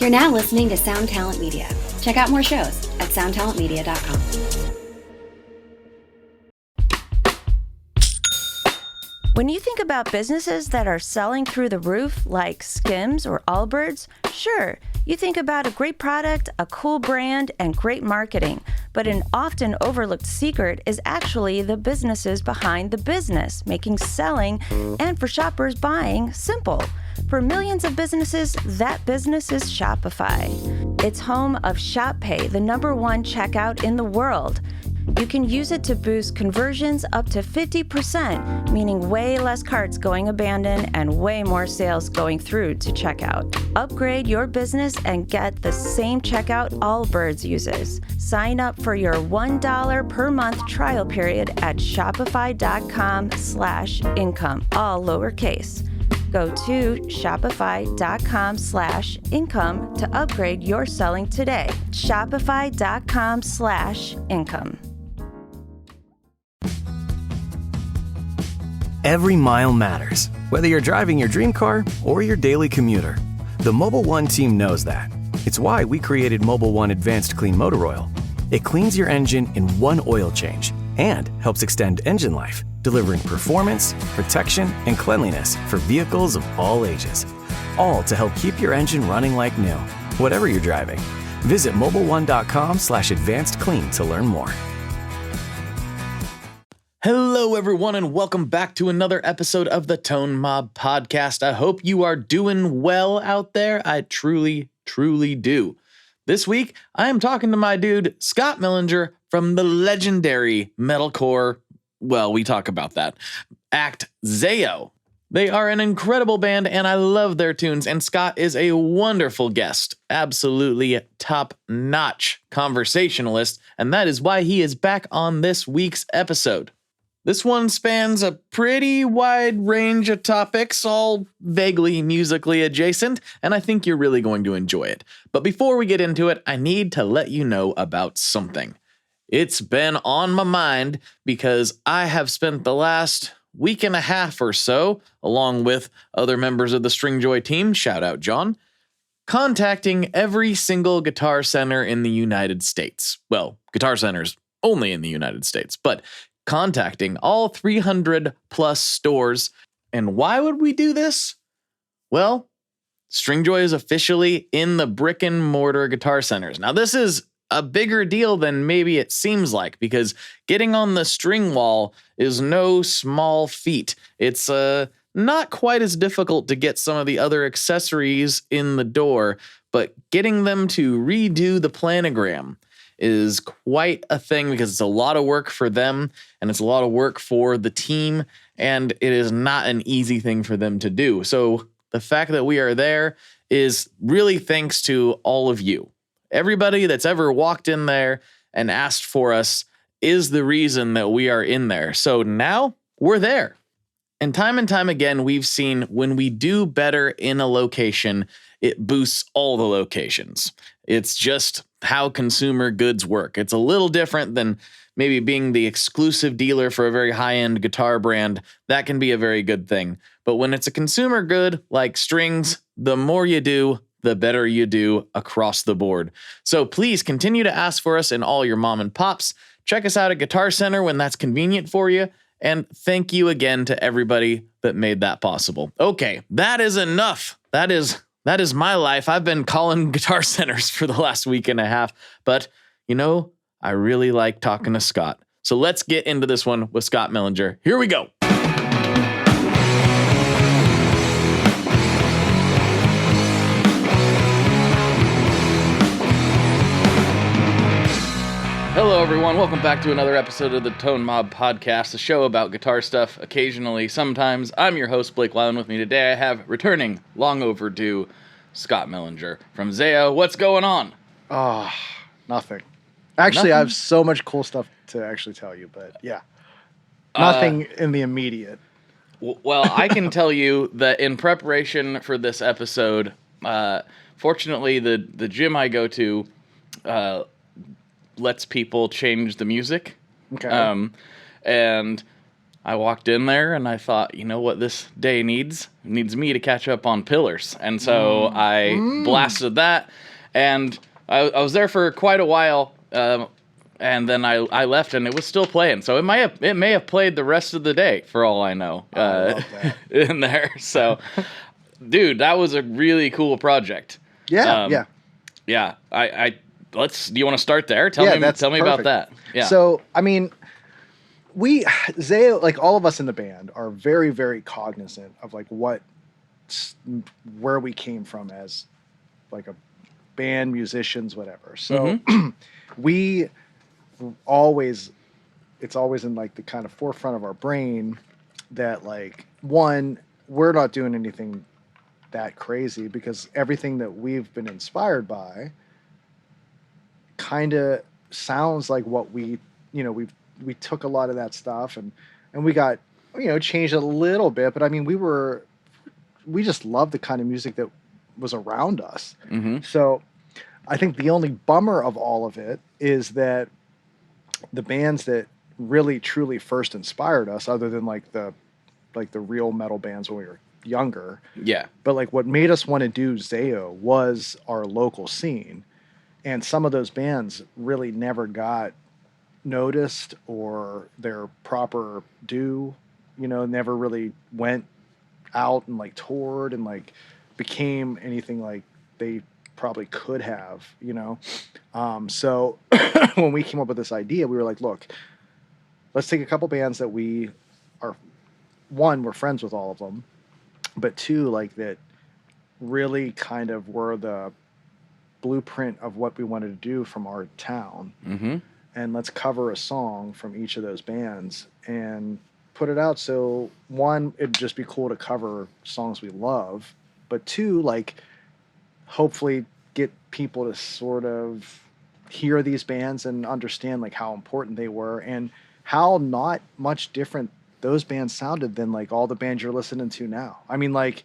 You're now listening to Sound Talent Media. Check out more shows at soundtalentmedia.com. When you think about businesses that are selling through the roof, like Skims or Allbirds, sure, you think about a great product, a cool brand, and great marketing. But an often overlooked secret is actually the businesses behind the business, making selling and for shoppers buying simple. For millions of businesses, that business is Shopify. It's home of ShopPay, the #1 checkout in the world. You can use it to boost conversions up to 50%, meaning way less carts going abandoned and way more sales going through to checkout. Upgrade your business and get the same checkout Allbirds uses. Sign up for your $1 per month trial period at shopify.com/income, all lowercase. Go to shopify.com/income to upgrade your selling today. Shopify.com/income. Every mile matters, whether you're driving your dream car or your daily commuter. The Mobile One team knows that. It's why we created Mobile One Advanced Clean Motor Oil. It cleans your engine in one oil change and helps extend engine life, delivering performance, protection, and cleanliness for vehicles of all ages. All to help keep your engine running like new, whatever you're driving. Visit mobileone.com/advancedclean to learn more. Hello, everyone, and welcome back to another episode of the Tone Mob Podcast. I hope you are doing well out there. I truly, truly do. This week, I am talking to my dude, Scott Mellinger, from the legendary metalcore, well, we talk about that, act Zao. They are an incredible band, and I love their tunes, and Scott is a wonderful guest, absolutely top-notch conversationalist, and that is why he is back on this week's episode. This one spans a pretty wide range of topics, all vaguely musically adjacent, and I think you're really going to enjoy it. But before we get into it, I need to let you know about something. It's been on my mind because I have spent the last week and a half or so, along with other members of the Stringjoy team, shout out John, contacting every single Guitar Center in the United States. Well, Guitar Centers only in the United States, but contacting all 300 plus stores. And why would we do this? Well, Stringjoy is officially in the brick and mortar Guitar Centers. Now, this is a bigger deal than maybe it seems like, because getting on the string wall is no small feat. It's not quite as difficult to get some of the other accessories in the door, but getting them to redo the planogram is quite a thing, because it's a lot of work for them and it's a lot of work for the team, and it is not an easy thing for them to do. So the fact that we are there is really thanks to all of you. Everybody that's ever walked in there and asked for us is the reason that we are in there. So now we're there. And time again, we've seen when we do better in a location, it boosts all the locations. It's just how consumer goods work. It's a little different than maybe being the exclusive dealer for a very high-end guitar brand. That can be a very good thing. But when it's a consumer good like strings, the more you do, the better you do across the board. So please continue to ask for us in all your mom and pops. Check us out at Guitar Center when that's convenient for you. And thank you again to everybody that made that possible. Okay, that is enough. That is my life. I've been calling Guitar Centers for the last week and a half, but you know, I really like talking to Scott. So let's get into this one with Scott Mellinger. Here we go. Hello, everyone. Welcome back to another episode of the Tone Mob Podcast, a show about guitar stuff occasionally, sometimes. I'm your host, Blake Wyland. With me today, I have returning, long overdue, Scott Mellinger from Zao. What's going on? Nothing. Actually, I have so much cool stuff to actually tell you, but yeah. Nothing in the immediate. Well, I can tell you that in preparation for this episode, fortunately, the gym I go to lets people change the music. Okay. And I walked in there and I thought, you know what this day needs? It needs me to catch up on Pillars. And so I blasted that, and I was there for quite a while, and then I left and it was still playing. So it may have played the rest of the day for all I know I love that. in there. So, dude, that was a really cool project. Yeah, Yeah. Do you want to start there? Tell me about that. Yeah. So, I mean, Zao, like all of us in the band, are very, very cognizant of like where we came from as like a band, musicians, whatever. So we always, it's always in like the kind of forefront of our brain that like, one, we're not doing anything that crazy because everything that we've been inspired by kind of sounds like what we we took a lot of that stuff and we got, changed it a little bit, but I mean, we just loved the kind of music that was around us. So I think the only bummer of all of it is that the bands that really truly first inspired us, other than like the real metal bands when we were younger, but like what made us want to do Zao was our local scene, and some of those bands really never got noticed or their proper due, never really went out and like toured and like became anything like they probably could have, so when we came up with this idea, we were like, look, let's take a couple bands that we are, one, we're friends with all of them, but two, like that really kind of were the blueprint of what we wanted to do from our town. And let's cover a song from each of those bands and put it out. So one, it'd just be cool to cover songs we love, but two, like hopefully get people to sort of hear these bands and understand like how important they were and how not much different those bands sounded than like all the bands you're listening to now. I mean, like,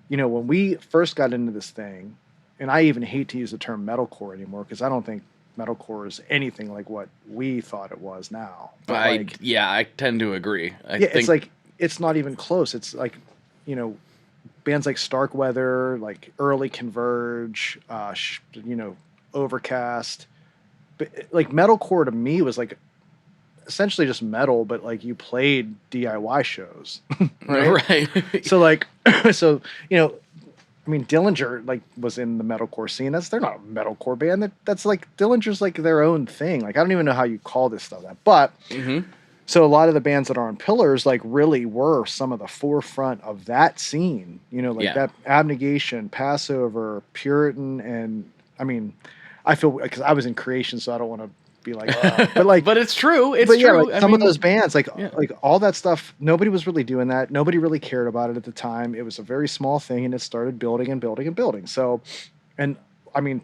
when we first got into this thing, and I even hate to use the term metalcore anymore because I don't think metalcore is anything like what we thought it was now. But I tend to agree. It's like, it's not even close. It's like, bands like Starkweather, like early Converge, Overcast, but like metalcore to me was like essentially just metal, but like you played DIY shows, right? So like, I mean, Dillinger like was in the metalcore scene. They're not a metalcore band. That's like Dillinger's like their own thing. Like I don't even know how you call this stuff that. But so a lot of the bands that are on Pillars like really were some of the forefront of that scene. That Abnegation, Passover, Puritan, and I mean, I feel because I was in Creation, so I don't want to be like, but like, but it's true. It's true. Yeah, like some of those bands, like all that stuff, nobody was really doing that. Nobody really cared about it at the time. It was a very small thing, and it started building and building and building. So, and I mean,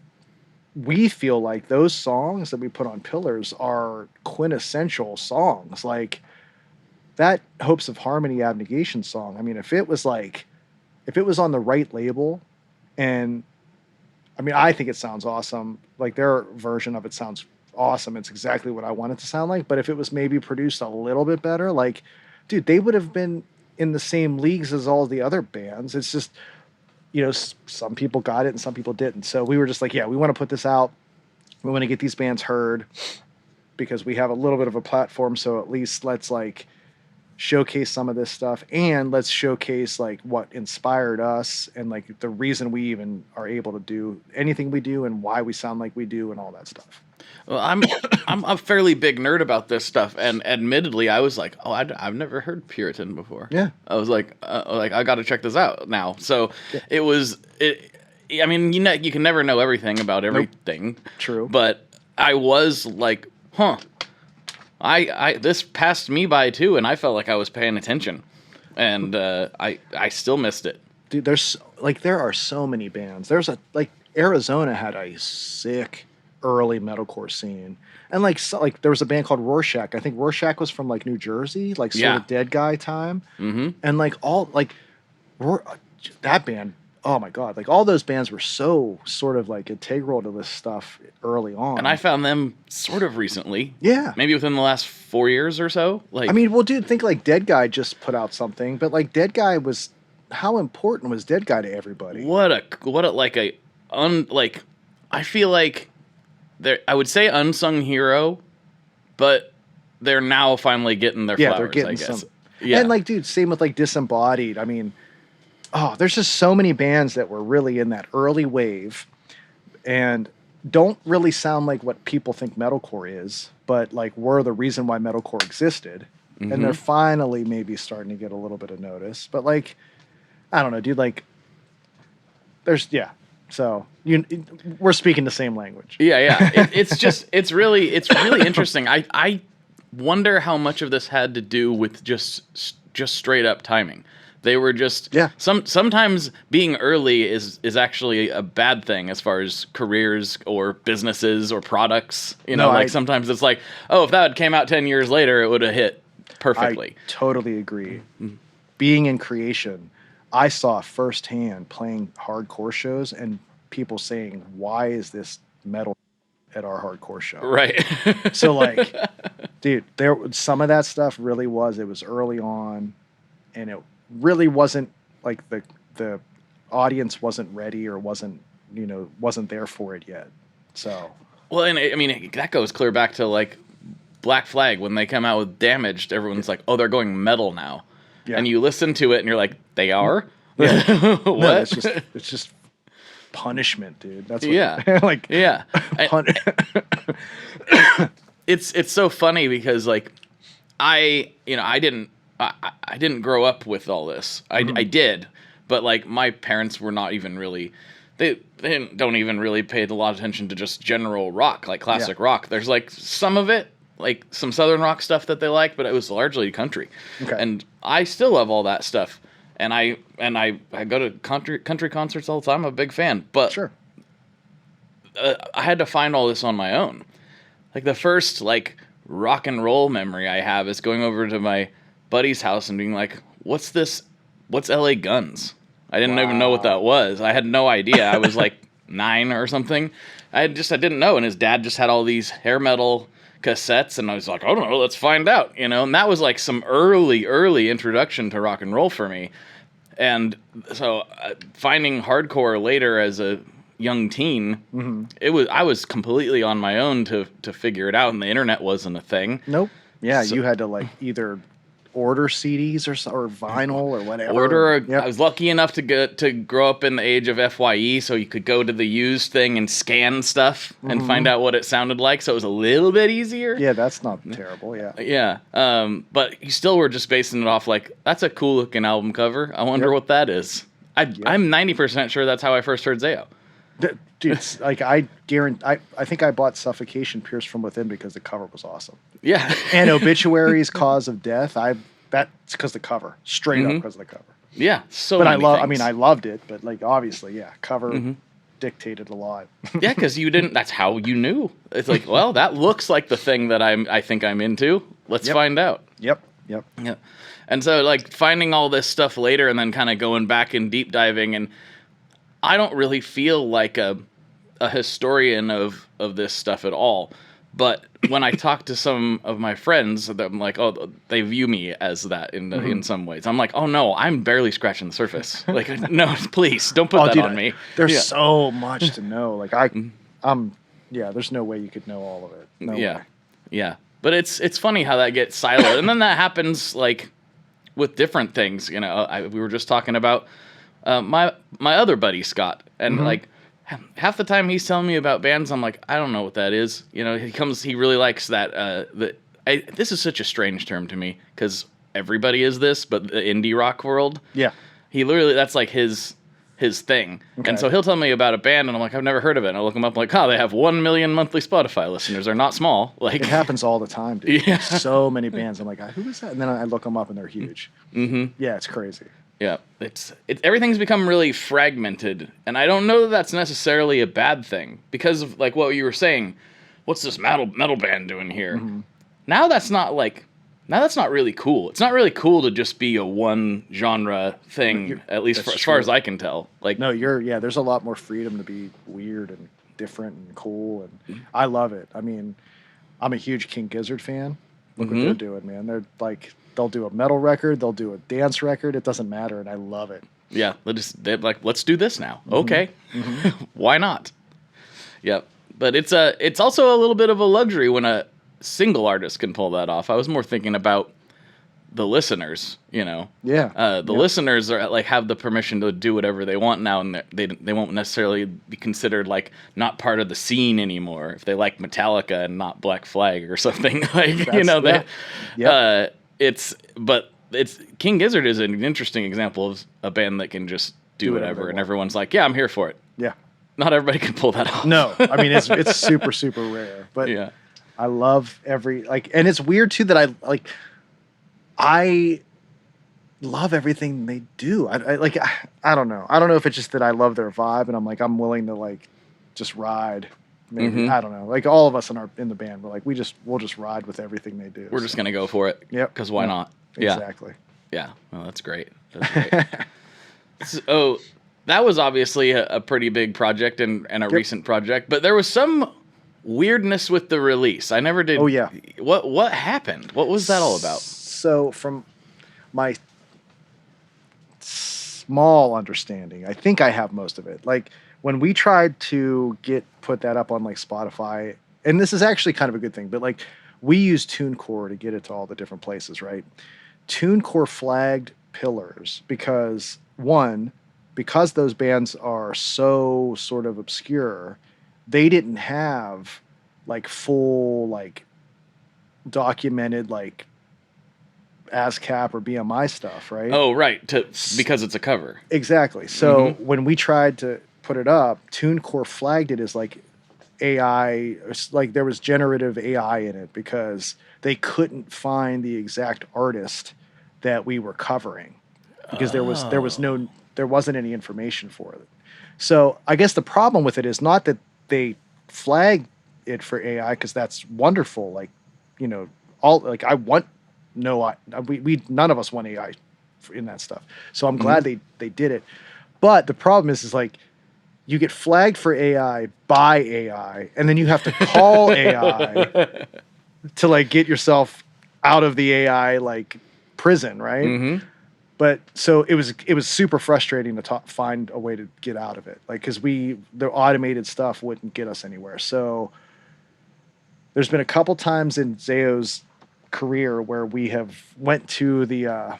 we feel like those songs that we put on Pillars are quintessential songs. Like that Hopes of Harmony Abnegation song. I mean, if it was on the right label, and I mean, I think it sounds awesome. Like their version of it sounds awesome. It's exactly what I want it to sound like. But if it was maybe produced a little bit better, like, dude, they would have been in the same leagues as all the other bands. It's just, some people got it and some people didn't. So we were just like, yeah, we want to put this out. We want to get these bands heard because we have a little bit of a platform. So at least let's like showcase some of this stuff, and let's showcase like what inspired us and like the reason we even are able to do anything we do and why we sound like we do and all that stuff. Well, I'm a fairly big nerd about this stuff, and admittedly, I was like, I've never heard Puritan before. Yeah, I was like I got to check this out now. So it was it. I mean, you can never know everything about everything. Nope. True, but I was like, huh. I this passed me by too, and I felt like I was paying attention, and I still missed it. Dude, there are so many bands. Arizona had a sick early metalcore scene, and like there was a band called Rorschach. I think Rorschach was from like New Jersey, like sort of Dead Guy time, and like all like that band oh my God, like all those bands were so sort of like integral to this stuff early on. And I found them sort of recently. Yeah. Maybe within the last 4 years or so. Like, I mean, well, dude, think like Dead Guy just put out something, but like Dead Guy was, how important was Dead Guy to everybody? I feel like I would say unsung hero, but they're now finally getting their flowers, they're getting I guess. some. Yeah. And like, dude, same with like Disembodied. I mean, there's just so many bands that were really in that early wave and don't really sound like what people think metalcore is, but like were the reason why metalcore existed. Mm-hmm. And they're finally maybe starting to get a little bit of notice. But like, I don't know, dude, like so we're speaking the same language. Yeah. It's really interesting. I wonder how much of this had to do with just straight up timing. They were just sometimes being early is actually a bad thing as far as careers or businesses or products. Sometimes it's like, oh, if that came out 10 years later, it would have hit perfectly. I totally agree. Mm-hmm. Being in creation, I saw firsthand playing hardcore shows and people saying, why is this metal at our hardcore show? Right. So like, dude, some of that stuff really was, it was early on and it really wasn't like the audience wasn't ready or wasn't there for it yet. So, well, and I mean, that goes clear back to like Black Flag. When they come out with Damaged, everyone's like, oh, they're going metal now. Yeah. And you listen to it and you're like, they are? Yeah. What? No, it's just punishment, dude. That's what, like, yeah. It's so funny because like I didn't grow up with all this. I did, but like my parents were not even really. They don't even really pay a lot of attention to just general rock, like classic rock. There's like some of it, like some southern rock stuff that they like, but it was largely country. Okay. And I still love all that stuff, and I go to country concerts all the time. I'm a big fan, but sure. I had to find all this on my own. Like the first like rock and roll memory I have is going over to my buddy's house and being like, what's this? What's LA Guns? I didn't even know what that was. I had no idea. I was like 9 or something. I didn't know. And his dad just had all these hair metal cassettes, and I was like, I don't know, let's find out, And that was like some early introduction to rock and roll for me. And so finding hardcore later as a young teen, I was completely on my own to figure it out, and the internet wasn't a thing. Nope. Yeah, so, you had to like either order CDs or vinyl or whatever. I was lucky enough to grow up in the age of FYE, so you could go to the used thing and scan stuff and find out what it sounded like. So it was a little bit easier. Yeah, that's not terrible. Yeah. Yeah. But you still were just basing it off like, that's a cool looking album cover. I wonder what that is. I'm 90% sure that's how I first heard Zao. Dude, like I guarantee, I think I bought Suffocation Pierced from Within because the cover was awesome. Yeah. And Obituary's Cause of Death, that's because the cover, straight up because of the cover. Yeah. So, but I loved it, but like obviously, cover dictated a lot. Yeah, because that's how you knew. It's like, well, that looks like the thing that I think I'm into. Let's find out. Yep. Yeah. And so like finding all this stuff later and then kind of going back and deep diving, and I don't really feel like a historian of this stuff at all. But when I talk to some of my friends, I'm like, oh, they view me as that in some ways. I'm like, oh no, I'm barely scratching the surface. Like, no, please don't put that on me. There's so much to know. Like there's no way you could know all of it. No way. Yeah. But it's funny how that gets siloed, and then that happens like with different things. We were just talking about my other buddy Scott, and like. Half the time he's telling me about bands, I'm like, I don't know what that is. He really likes that. This is such a strange term to me because everybody is this, but the indie rock world. Yeah. He literally, that's like his thing. Okay. And so he'll tell me about a band, and I'm like, I've never heard of it. And I look him up, like, they have 1 million monthly Spotify listeners. They're not small. Like, it happens all the time, dude. Yeah. So many bands. I'm like, who is that? And then I look them up, and they're huge. Mm-hmm. Yeah, it's crazy. Yeah, everything's become really fragmented, and I don't know that that's necessarily a bad thing because of like what you were saying. What's this metal band doing here? Mm-hmm. Now that's not like Now that's not really cool. It's not really cool to just be a one genre thing, at least as far as I can tell. Like, no, there's a lot more freedom to be weird and different and cool, and I love it. I mean, I'm a huge King Gizzard fan. Look what they're doing, man. They're like, they'll do a metal record, they'll do a dance record. It doesn't matter, and I love it. Yeah, they're like, let's do this now. Okay, why not? Yep. But it's also a little bit of a luxury when a single artist can pull that off. I was more thinking about the listeners, the listeners are like have the permission to do whatever they want now, and they won't necessarily be considered like not part of the scene anymore if they like Metallica and not Black Flag or something. Like, it's King Gizzard is an interesting example of a band that can just do whatever, and everyone's like, yeah, I'm here for it. Yeah. Not everybody can pull that off. No, I mean it's super, super rare, but yeah. I love and it's weird too that I love everything they do. I don't know. I don't know if it's just that I love their vibe and I'm willing to just ride. Maybe I don't know. Like all of us in the band, we're like we'll just ride with everything they do. We're just gonna go for it. Yep. Because why not? Exactly. Yeah. Well, that's great. So that was obviously a pretty big project and a recent project, but there was some weirdness with the release. I never did. Oh yeah. What happened? What was that all about? So from my small understanding, I think I have most of it. Like when we tried to put that up on Spotify, and this is actually kind of a good thing, but we use TuneCore to get it to all the different places, right? TuneCore flagged Pillars because those bands are so sort of obscure, they didn't have full documented ASCAP or BMI stuff, right? Oh, right, because it's a cover. Exactly. So when we tried to put it up, TuneCore flagged it as AI, there was generative AI in it because they couldn't find the exact artist that we were covering because there wasn't any information for it. So I guess the problem with it is not that they flag it for AI because that's wonderful. I want we none of us want AI in that stuff. So I'm glad they did it. But the problem is you get flagged for AI by AI, and then you have to call AI to get yourself out of the AI prison, right? But so it was super frustrating to find a way to get out of it, because the automated stuff wouldn't get us anywhere. So there's been a couple times in Zao's career where we have went to the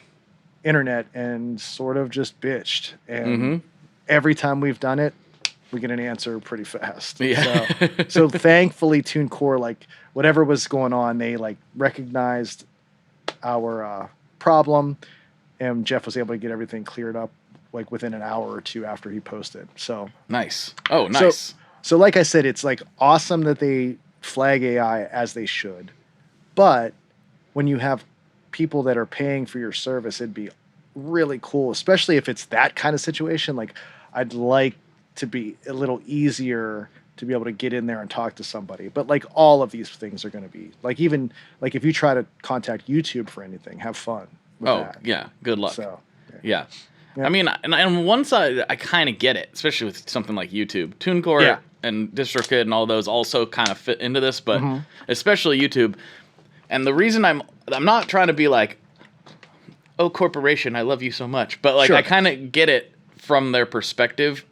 internet and sort of just bitched, and every time we've done it, we get an answer pretty fast. Yeah. So thankfully, TuneCore, whatever was going on, they recognized our problem. And Jeff was able to get everything cleared up within an hour or two after he posted. So nice. Oh, nice. So like I said, it's awesome that they flag AI as they should. But when you have people that are paying for your service, it'd be really cool, especially if it's that kind of situation. I'd like to be a little easier to be able to get in there and talk to somebody. But all of these things are going to be even if you try to contact YouTube for anything, have fun. Yeah. Good luck. So, yeah. I mean, and on one side, I kind of get it, especially with something like YouTube. TuneCore and DistroKid and all those also kind of fit into this, but especially YouTube. And the reason I'm not trying to be oh, corporation, I love you so much. But I kind of get it from their perspective,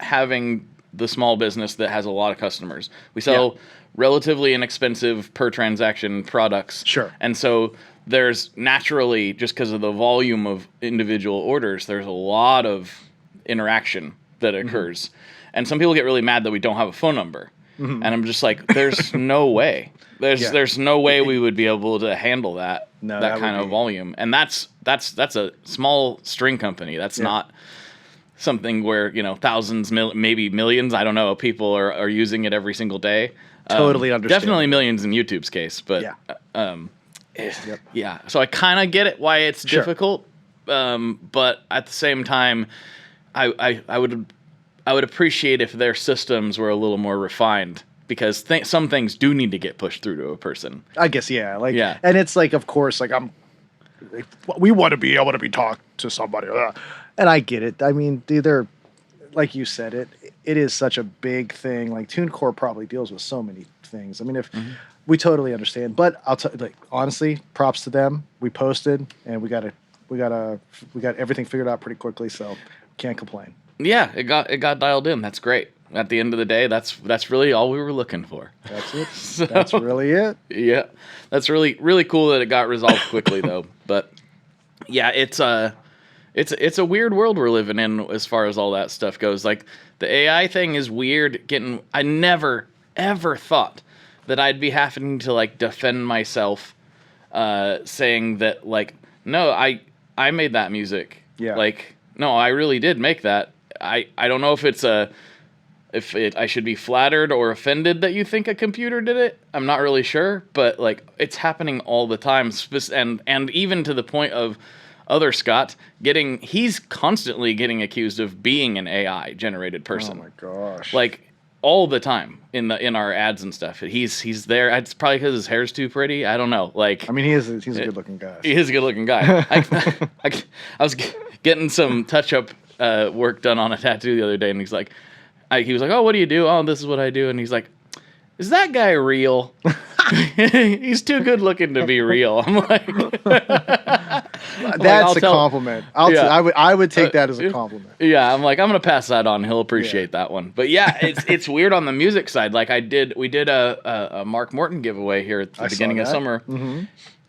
having the small business that has a lot of customers. We sell relatively inexpensive per transaction products. Sure. And so there's naturally, just because of the volume of individual orders, there's a lot of interaction that occurs. And some people get really mad that we don't have a phone number. And I'm just there's no way. There's no way we would be able to handle that kind of volume. And that's a small string company. That's not something where, thousands, maybe millions, I don't know, people are using it every single day. Totally understand. Definitely millions in YouTube's case, but yeah. So I kind of get it why it's difficult, but at the same time, I would appreciate if their systems were a little more refined because some things do need to get pushed through to a person. I guess, yeah. Like, yeah. And it's like, of course, like we want to be able to be talked to somebody. And I get it. I mean, they're, like you said, it is such a big thing. Like TuneCore probably deals with so many things. I mean, if we totally understand, but I'll tell you, like, honestly, props to them. We posted and we got everything figured out pretty quickly. So can't complain. Yeah, it got dialed in. That's great. At the end of the day, that's really all we were looking for. That's it. So, that's really it. Yeah, that's really, really cool that it got resolved quickly, though. But yeah, it's a weird world we're living in as far as all that stuff goes. Like the AI thing is weird. I never ever thought that I'd be having to like defend myself, saying that like, no, I made that music. Yeah. Like, no, I really did make that. I don't know if I should be flattered or offended that you think a computer did it. I'm not really sure, but like it's happening all the time, and even to the point of other Scott he's constantly getting accused of being an AI generated person. Oh my gosh! Like all the time in our ads and stuff. He's there. It's probably because his hair's too pretty. I don't know. Like I mean, he's a good looking guy. He is a good looking guy. I was getting some touch up work done on a tattoo the other day, and he's like. He was like, "Oh, what do you do?" "Oh, this is what I do." And he's like, "Is that guy real?" He's too good looking to be real. I'm like, that's a compliment. I would take that as a compliment. Yeah, I'm like, I'm gonna pass that on. He'll appreciate that one. But yeah, it's weird on the music side. Like we did a Mark Morton giveaway here at the beginning of summer,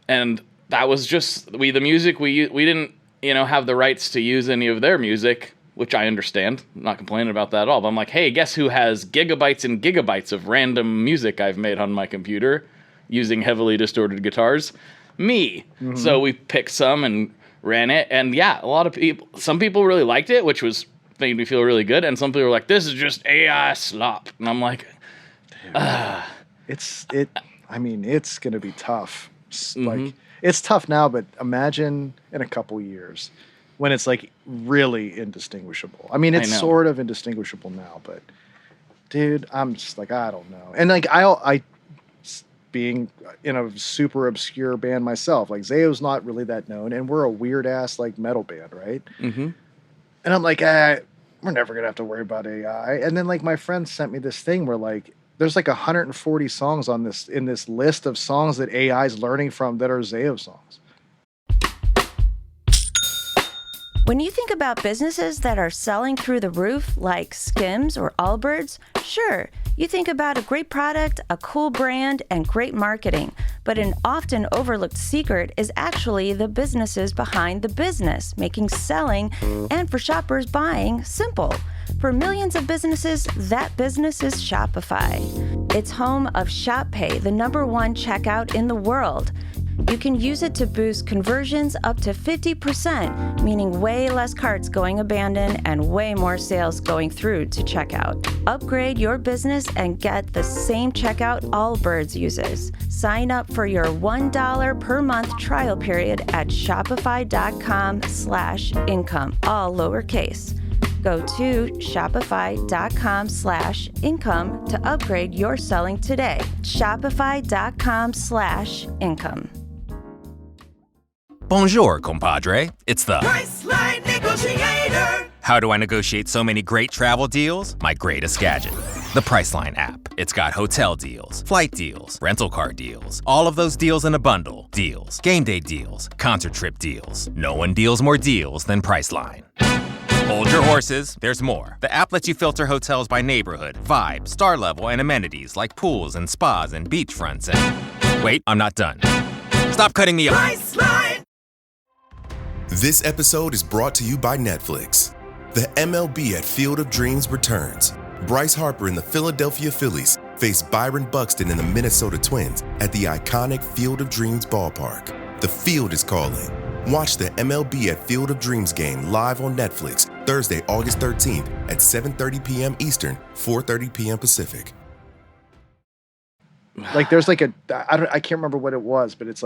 and that was just the music we didn't have the rights to use any of their music. Which I understand. I'm not complaining about that at all. But I'm like, hey, guess who has gigabytes and gigabytes of random music I've made on my computer using heavily distorted guitars? Me. So we picked some and ran it. And yeah, some people really liked it, which made me feel really good. And some people were like, this is just AI slop. And I'm like, it's going to be tough. Like, it's tough now, but imagine in a couple years. When it's like really indistinguishable. I mean, it's sort of indistinguishable now, but dude, I'm just like, I don't know. And like, I being in a super obscure band myself, like Zao's not really that known, and we're a weird ass like metal band, right? And I'm like, we're never gonna have to worry about AI. And then like my friend sent me this thing where like there's like 140 songs in this list of songs that AI is learning from that are Zao songs. When you think about businesses that are selling through the roof, like Skims or Allbirds, sure, you think about a great product, a cool brand, and great marketing. But an often overlooked secret is actually the businesses behind the business, making selling and for shoppers buying simple. For millions of businesses, that business is Shopify. It's home of ShopPay, the #1 checkout in the world. You can use it to boost conversions up to 50%, meaning way less carts going abandoned and way more sales going through to checkout. Upgrade your business and get the same checkout Allbirds uses. Sign up for your $1 per month trial period at shopify.com/income, all lowercase. Go to shopify.com/income to upgrade your selling today. Shopify.com/income. Bonjour, compadre. It's the Priceline Negotiator. How do I negotiate so many great travel deals? My greatest gadget, the Priceline app. It's got hotel deals, flight deals, rental car deals, all of those deals in a bundle. Deals, game day deals, concert trip deals. No one deals more deals than Priceline. Hold your horses, there's more. The app lets you filter hotels by neighborhood, vibe, star level, and amenities like pools and spas and beachfronts and... Wait, I'm not done. Stop cutting me off. Priceline. This episode is brought to you by Netflix. The MLB at Field of Dreams returns. Bryce Harper and the Philadelphia Phillies face Byron Buxton and the Minnesota Twins at the iconic Field of Dreams ballpark. The field is calling. Watch the MLB at Field of Dreams game live on Netflix Thursday, August 13th at 7:30 p.m. Eastern, 4:30 p.m. Pacific. Like there's like I can't remember what it was, but it's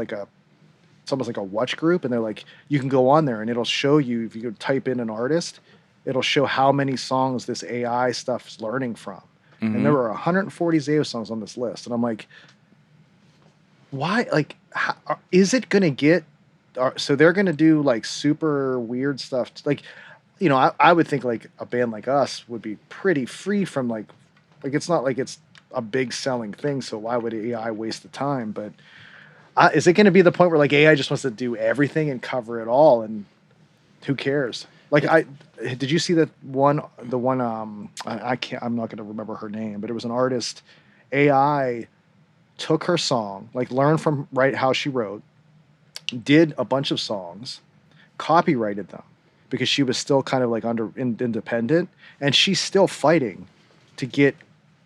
almost like a watch group, and they're like, you can go on there and it'll show you, if you type in an artist, it'll show how many songs this AI stuff's learning from. and there were 140 Zao songs on this list, and I'm like, why? Like, how, is it gonna get? So they're gonna do like super weird stuff, like, you know, I would think like a band like us would be pretty free from like it's not like it's a big selling thing, so why would AI waste the time? But is it going to be the point where like AI just wants to do everything and cover it all, and who cares? Like, did you see that one? The one I can't. I'm not going to remember her name, but it was an artist. AI took her song, like learned from how she wrote, did a bunch of songs, copyrighted them because she was still kind of like independent, and she's still fighting to get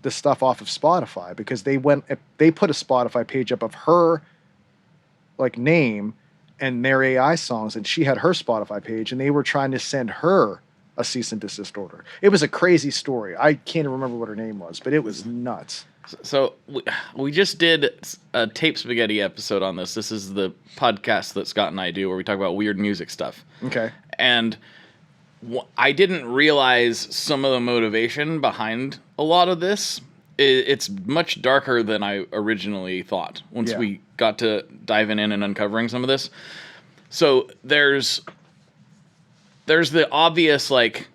the stuff off of Spotify because they put a Spotify page up of her like name and their AI songs, and she had her Spotify page, and they were trying to send her a cease and desist order. It was a crazy story. I can't even remember what her name was, but it was nuts. So we just did a Tape Spaghetti episode on this. This is the podcast that Scott and I do where we talk about weird music stuff. Okay. And I didn't realize some of the motivation behind a lot of this. It's much darker than I originally thought once we got to diving in and uncovering some of this. So there's the obvious, like,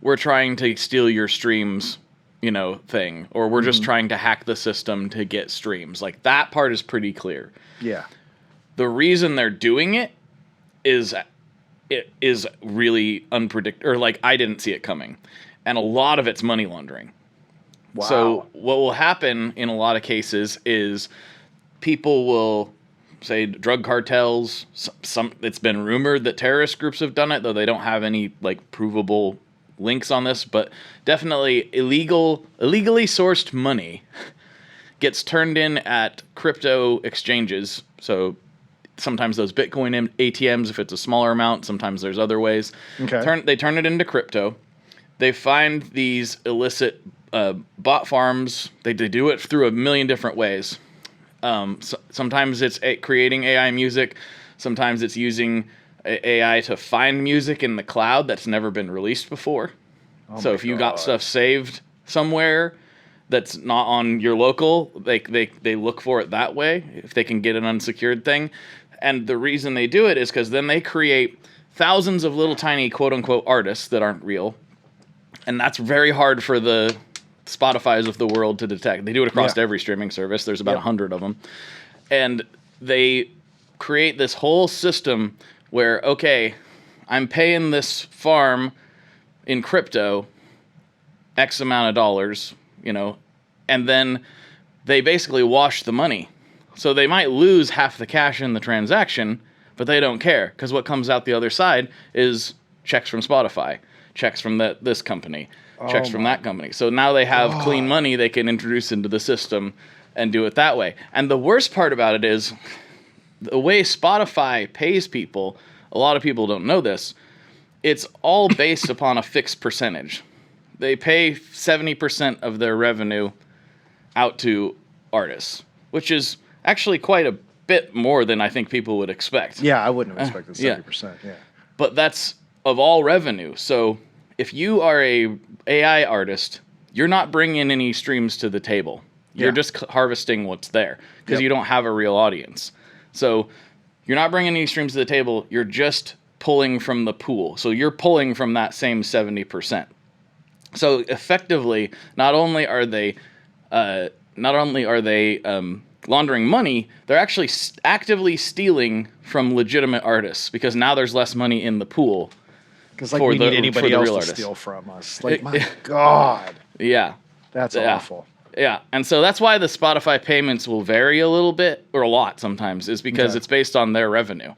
we're trying to steal your streams, you know, thing, or we're just trying to hack the system to get streams. Like, that part is pretty clear. Yeah. The reason they're doing it is really unpredictable, or like I didn't see it coming. And a lot of it's money laundering. Wow. So what will happen in a lot of cases is people will say drug cartels, it's been rumored that terrorist groups have done it, though they don't have any like provable links on this, but definitely illegally sourced money gets turned in at crypto exchanges. So sometimes those Bitcoin ATMs, if it's a smaller amount, sometimes there's other ways. Okay. They turn it into crypto. They find these illicit bot farms. They do it through a million different ways. Sometimes it's creating AI music. Sometimes it's using AI to find music in the cloud that's never been released before. So if you got stuff saved somewhere that's not on your local, they look for it that way if they can get an unsecured thing. And the reason they do it is because then they create thousands of little tiny quote-unquote artists that aren't real. And that's very hard for the Spotify's of the world to detect. They do it across every streaming service. There's about 100 of them. And they create this whole system where, okay, I'm paying this farm in crypto X amount of dollars, you know, and then they basically wash the money. So they might lose half the cash in the transaction, but they don't care because what comes out the other side is checks from Spotify, checks from this company, checks from that company. So now they have clean money they can introduce into the system and do it that way. And the worst part about it is the way Spotify pays people, a lot of people don't know this, it's all based upon a fixed percentage. They pay 70% of their revenue out to artists, which is actually quite a bit more than I think people would expect. Yeah, I wouldn't have expected 70%. Yeah. But that's of all revenue. So if you are a AI artist, you're not bringing any streams to the table. You're just harvesting what's there because you don't have a real audience. So you're not bringing any streams to the table. You're just pulling from the pool. So you're pulling from that same 70%. So effectively, not only are they laundering money, they're actually actively stealing from legitimate artists because now there's less money in the pool. Because like we need anybody else to steal from us. Like, my God. Yeah. That's awful. Yeah, and so that's why the Spotify payments will vary a little bit, or a lot sometimes, is because it's based on their revenue.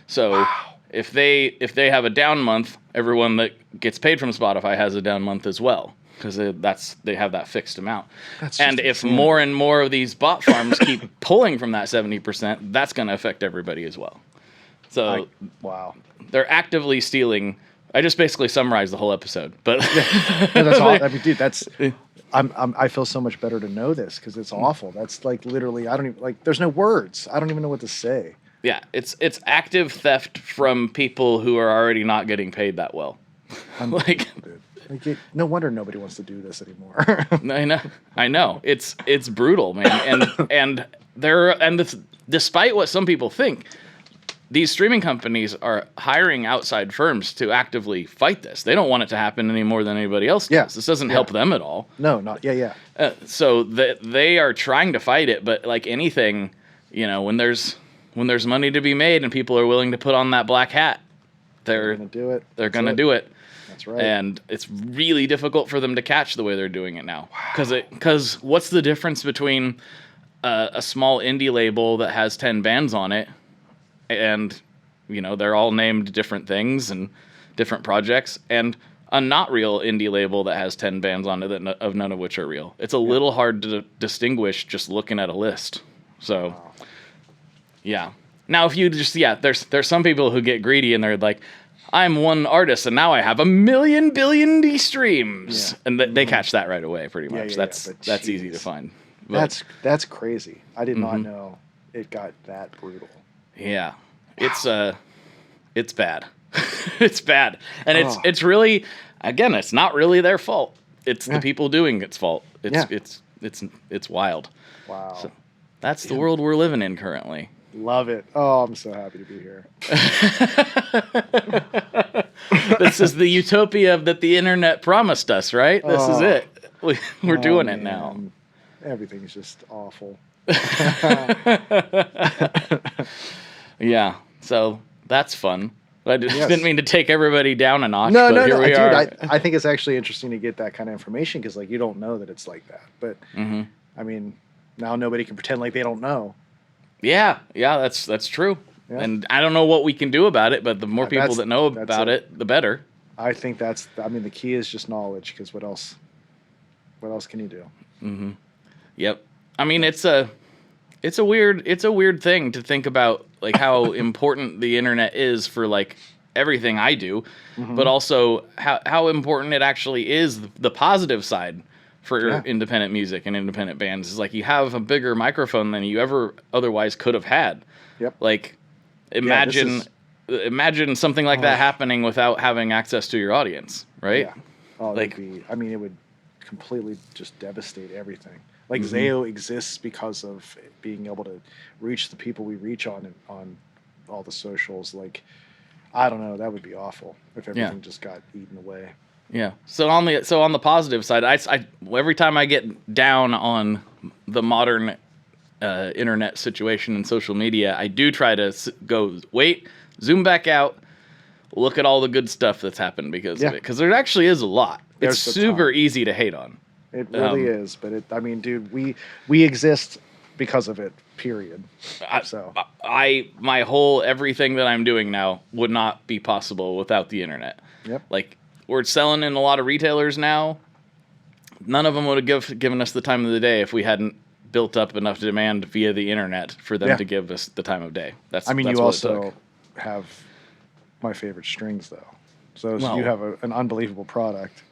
So if they have a down month, everyone that gets paid from Spotify has a down month as well, because they have that fixed amount. And if more and more of these bot farms keep pulling from that 70%, that's going to affect everybody as well. So they're actively stealing. I just basically summarized the whole episode, but that's all. I mean, dude, that's. I feel so much better to know this because it's awful. That's like literally, I don't even like. There's no words. I don't even know what to say. Yeah, it's active theft from people who are already not getting paid that well. Like, dude. Like no wonder nobody wants to do this anymore. I know. It's brutal, man. Despite what some people think, these streaming companies are hiring outside firms to actively fight this. They don't want it to happen any more than anybody else does. Yeah. This doesn't help them at all. No, not So they are trying to fight it, but like anything, when there's money to be made and people are willing to put on that black hat, they're gonna do it. They're gonna do it. That's right. And it's really difficult for them to catch the way they're doing it now. Because what's the difference between a small indie label that has 10 bands on it, and they're all named different things and different projects, and a not real indie label that has 10 bands on it of none of which are real? It's a little hard to distinguish just looking at a list. So, yeah. Now, if you just there's some people who get greedy and they're like, I'm one artist and now I have 1 billion streams, and they catch that right away. Pretty much. That's easy to find. But, that's crazy. I did not know it got that brutal. Yeah, it's bad. It's bad, and it's really, again, it's not really their fault. It's the people doing it's fault. It's wild. Wow. So that's the world we're living in currently. Love it. Oh, I'm so happy to be here. This is the utopia that the internet promised us, right? This is it. We're doing it now. Everything's just awful. Yeah, so that's fun. I didn't mean to take everybody down a notch, no, here we are. I think it's actually interesting to get that kind of information because, like, you don't know that it's like that. But, I mean, now nobody can pretend like they don't know. Yeah, that's true. Yeah. And I don't know what we can do about it, but the more people that know about it, the better. I think the key is just knowledge, because what else can you do? Mm-hmm. Yep. I mean, it's a weird thing to think about, like how important the internet is for like everything I do, but also how important it actually is, the positive side for independent music and independent bands is like you have a bigger microphone than you ever otherwise could have had. Yep. Like imagine something like that happening without having access to your audience, right? Yeah. Oh, it would completely just devastate everything. Like Zao exists because of being able to reach the people we reach on all the socials. Like, I don't know, that would be awful if everything just got eaten away. Yeah. So on the positive side, I every time I get down on the modern internet situation and social media, I do try to zoom back out, look at all the good stuff that's happened because of it. Because there actually is a lot. It's super easy to hate on. It really is, but dude, we exist because of it. Period. Everything that I'm doing now would not be possible without the internet. Yep. Like, we're selling in a lot of retailers now. None of them would have given us the time of the day if we hadn't built up enough demand via the internet for them to give us the time of day. You also have my favorite strings, though. So you have an unbelievable product.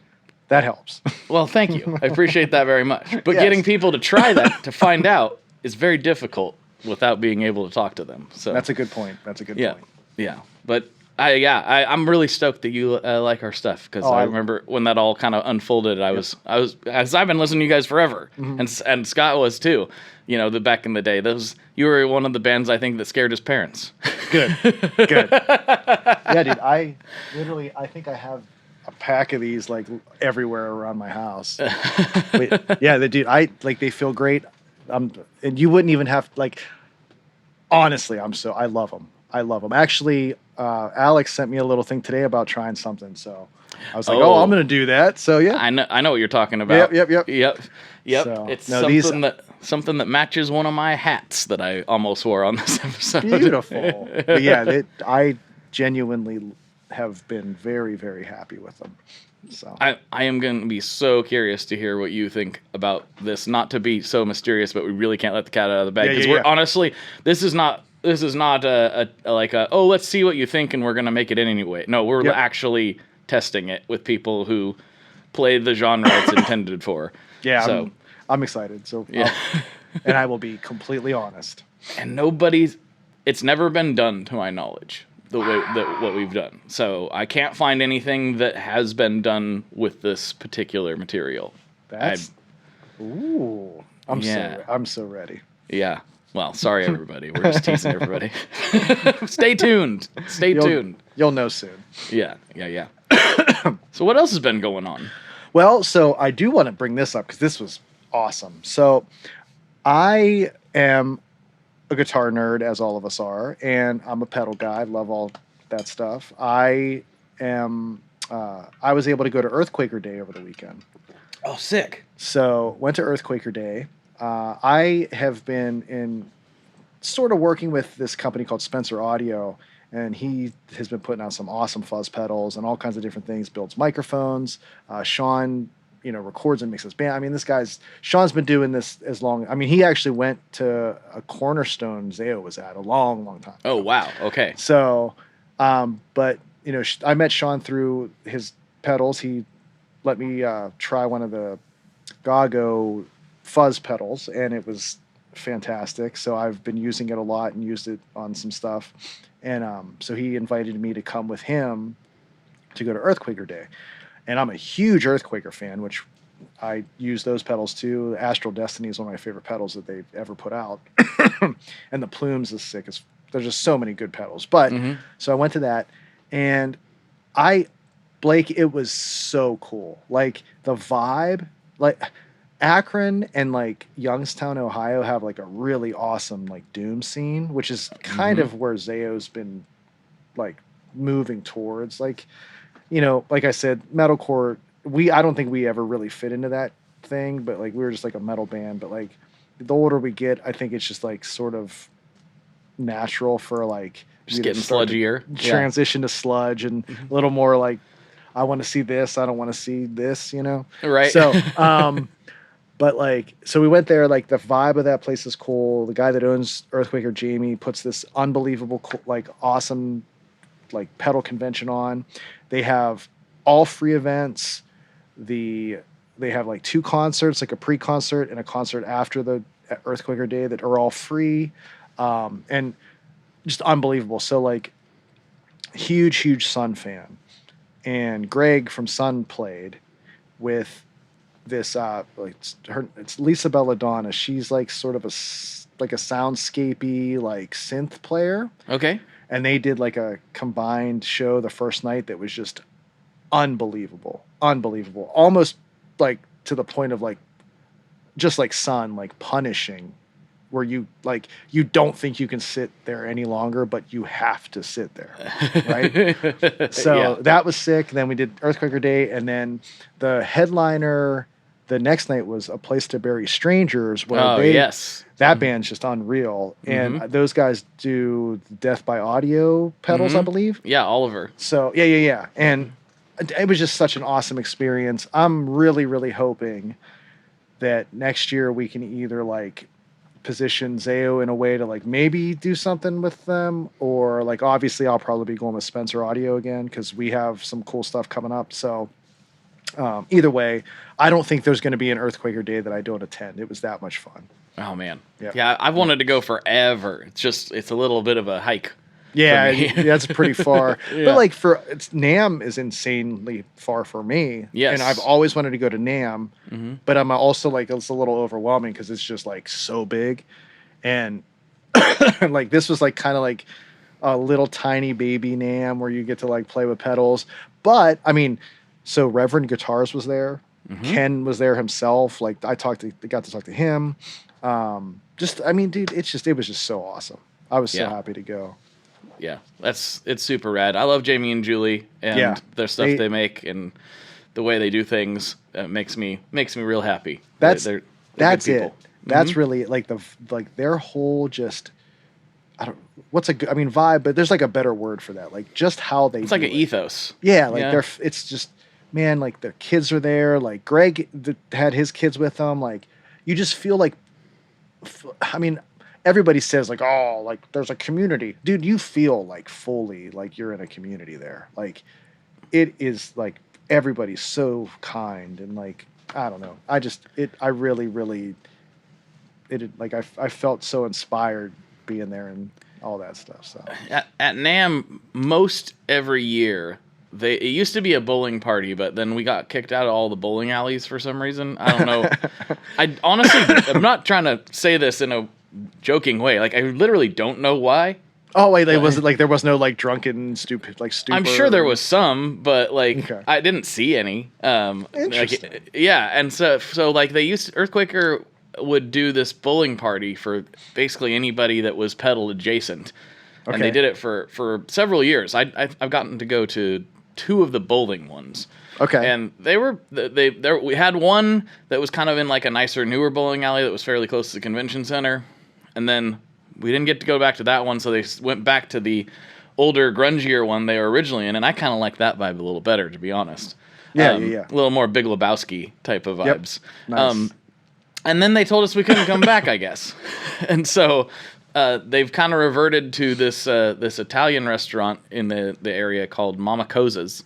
That helps. Well, thank you. I appreciate that very much. But getting people to try that, to find out, is very difficult without being able to talk to them. So that's a good point. Yeah. But I'm really stoked that you like our stuff, because I remember when that all kind of unfolded. I was as I've been listening to you guys forever, and Scott was too. Back in the day, you were one of the bands I think that scared his parents. Good. Yeah, dude. I think I have a pack of these like everywhere around my house. They feel great. And you wouldn't even have honestly, I love them. Actually, Alex sent me a little thing today about trying something, so I was like, I'm going to do that. So yeah, I know what you're talking about. Yep. So, it's something that matches one of my hats that I almost wore on this episode. Beautiful. But yeah, I genuinely have been very, very happy with them. So I am going to be so curious to hear what you think about this. Not to be so mysterious, but we really can't let the cat out of the bag, because honestly, this is not a let's see what you think and we're going to make it in anyway. No, we're actually testing it with people who play the genre it's intended for. Yeah, so I'm excited. So and I will be completely honest. And it's never been done to my knowledge. the way that what we've done. So I can't find anything that has been done with this particular material. I'm so ready. Yeah. Well, sorry everybody. We're just teasing everybody. Stay tuned. Stay tuned. You'll know soon. Yeah. So what else has been going on? Well, so I do want to bring this up because this was awesome. So I am a guitar nerd, as all of us are, and I'm a pedal guy. I love all that stuff. I was able to go to Earthquaker Day over the weekend. Oh, sick. So went to Earthquaker Day. I have been sort of working with this company called Spencer Audio, and he has been putting out some awesome fuzz pedals and all kinds of different things, builds microphones. Sean, records and mixes band. I mean, Sean's been doing this as long. I mean, he actually went to a Cornerstone Zao was at a long, long time. Oh, wow. Okay. So, but, I met Sean through his pedals. He let me try one of the Gago fuzz pedals, and it was fantastic. So I've been using it a lot and used it on some stuff. And so he invited me to come with him to go to Earthquaker Day. And I'm a huge Earthquaker fan, which I use those pedals too. Astral Destiny is one of my favorite pedals that they've ever put out. And the Plumes is sick. There's just so many good pedals. But so I went to that, and Blake, it was so cool. Like the vibe, like Akron and like Youngstown, Ohio have like a really awesome like doom scene, which is kind of where Zao's been like moving towards. Like, like I said, metalcore, I don't think we ever really fit into that thing, but like we were just like a metal band. But like the older we get, I think it's just like sort of natural for like just getting sludgier, transition to sludge and a little more like, I want to see this, I don't want to see this, Right. So, but like, so we went there, like the vibe of that place is cool. The guy that owns Earthquaker, Jamie, puts this unbelievable, like awesome, like pedal convention on. They have all free events. They have like 2 concerts, like a pre-concert and a concert after the Earthquaker Day that are all free. And just unbelievable. So like huge Sun fan. And Greg from Sun played with this it's Lisa Belladonna. She's like sort of a soundscapey like synth player. Okay. And they did like a combined show the first night that was just unbelievable. Almost like to the point of like just like Sun like punishing, where you don't think you can sit there any longer, but you have to sit there, right? So that was sick. Then we did Earthquaker Day, and then the headliner the next night was A Place to Bury Strangers, where that band's just unreal. And those guys do Death by Audio pedals, I believe. Yeah, Oliver. So yeah. And it was just such an awesome experience. I'm really hoping that next year we can either like position Zao in a way to like maybe do something with them, or like obviously I'll probably be going with Spencer Audio again because we have some cool stuff coming up. So either way, I don't think there's going to be an Earthquaker Day that I don't attend. It was that much fun. Oh man, yeah, I've wanted to go forever. It's a little bit of a hike. Yeah, that's pretty far. But like NAMM is insanely far for me. Yes. And I've always wanted to go to NAMM, but I'm also like, it's a little overwhelming because it's just like so big. And like this was like kind of like a little tiny baby NAMM where you get to like play with pedals. But I mean, so Reverend Guitars was there. Ken was there himself. Like I got to talk to him. I mean, dude, it was just so awesome. I was so happy to go. Yeah, it's super rad. I love Jamie and Julie and their stuff they make and the way they do things. Makes me real happy. That's it. That's really like their whole just vibe, but there's like a better word for that. Like just how they. It's like an ethos. Yeah, like it's just man, like their kids are there. Like Greg had his kids with them. Like you just feel like, I mean. Everybody says like, oh, like there's a community. Dude, you feel like fully like you're in a community there. Like it is like everybody's so kind and like, I don't know. I felt so inspired being there, and all that stuff. So at NAMM, most every year, it used to be a bowling party, but then we got kicked out of all the bowling alleys for some reason. I don't know. I honestly, I'm not trying to say this in a joking way. Like, I literally don't know why. Oh wait, was it like there was no like drunken stupid. I'm sure there was some, but like Okay. I didn't see any. Interesting. And so like Earthquaker would do this bowling party for basically anybody that was pedal adjacent, and they did it for several years. I've gotten to go to 2 of the bowling ones. Okay. And we had one that was kind of in like a nicer, newer bowling alley that was fairly close to the convention center, and then we didn't get to go back to that one, so they went back to the older, grungier one they were originally in, and I kind of like that vibe a little better, to be honest. Yeah. A little more Big Lebowski type of vibes. Yep. Nice. And then they told us we couldn't come back, I guess. And so they've kind of reverted to this Italian restaurant in the area called Mama Cosa's.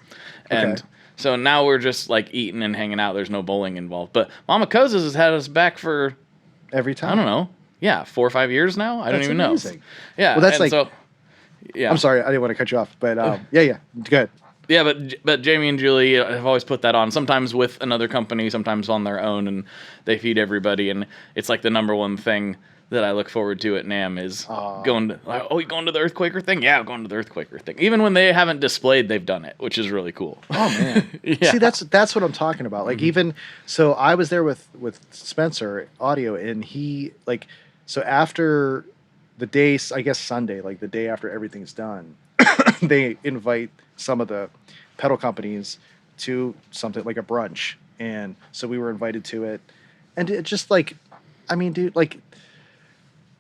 And so now we're just like eating and hanging out. There's no bowling involved. But Mama Cosa's has had us back for... Every time? I don't know. Yeah, 4 or 5 years now? I don't even know. Yeah. Well, that's like... So, yeah. I'm sorry, I didn't want to cut you off, but yeah, good. Yeah, but Jamie and Julie have always put that on, sometimes with another company, sometimes on their own, and they feed everybody, and it's like the number one thing that I look forward to at NAMM is going to, you going to the Earthquaker thing? Yeah, going to the Earthquaker thing. Even when they haven't displayed, they've done it, which is really cool. Oh, man. Yeah. See, that's what I'm talking about. Like, even, so I was there with Spencer Audio, and he, like, so after the day, I guess Sunday, like the day after everything's done, they invite some of the pedal companies to something like a brunch. And so we were invited to it. And it just like, I mean, dude, like,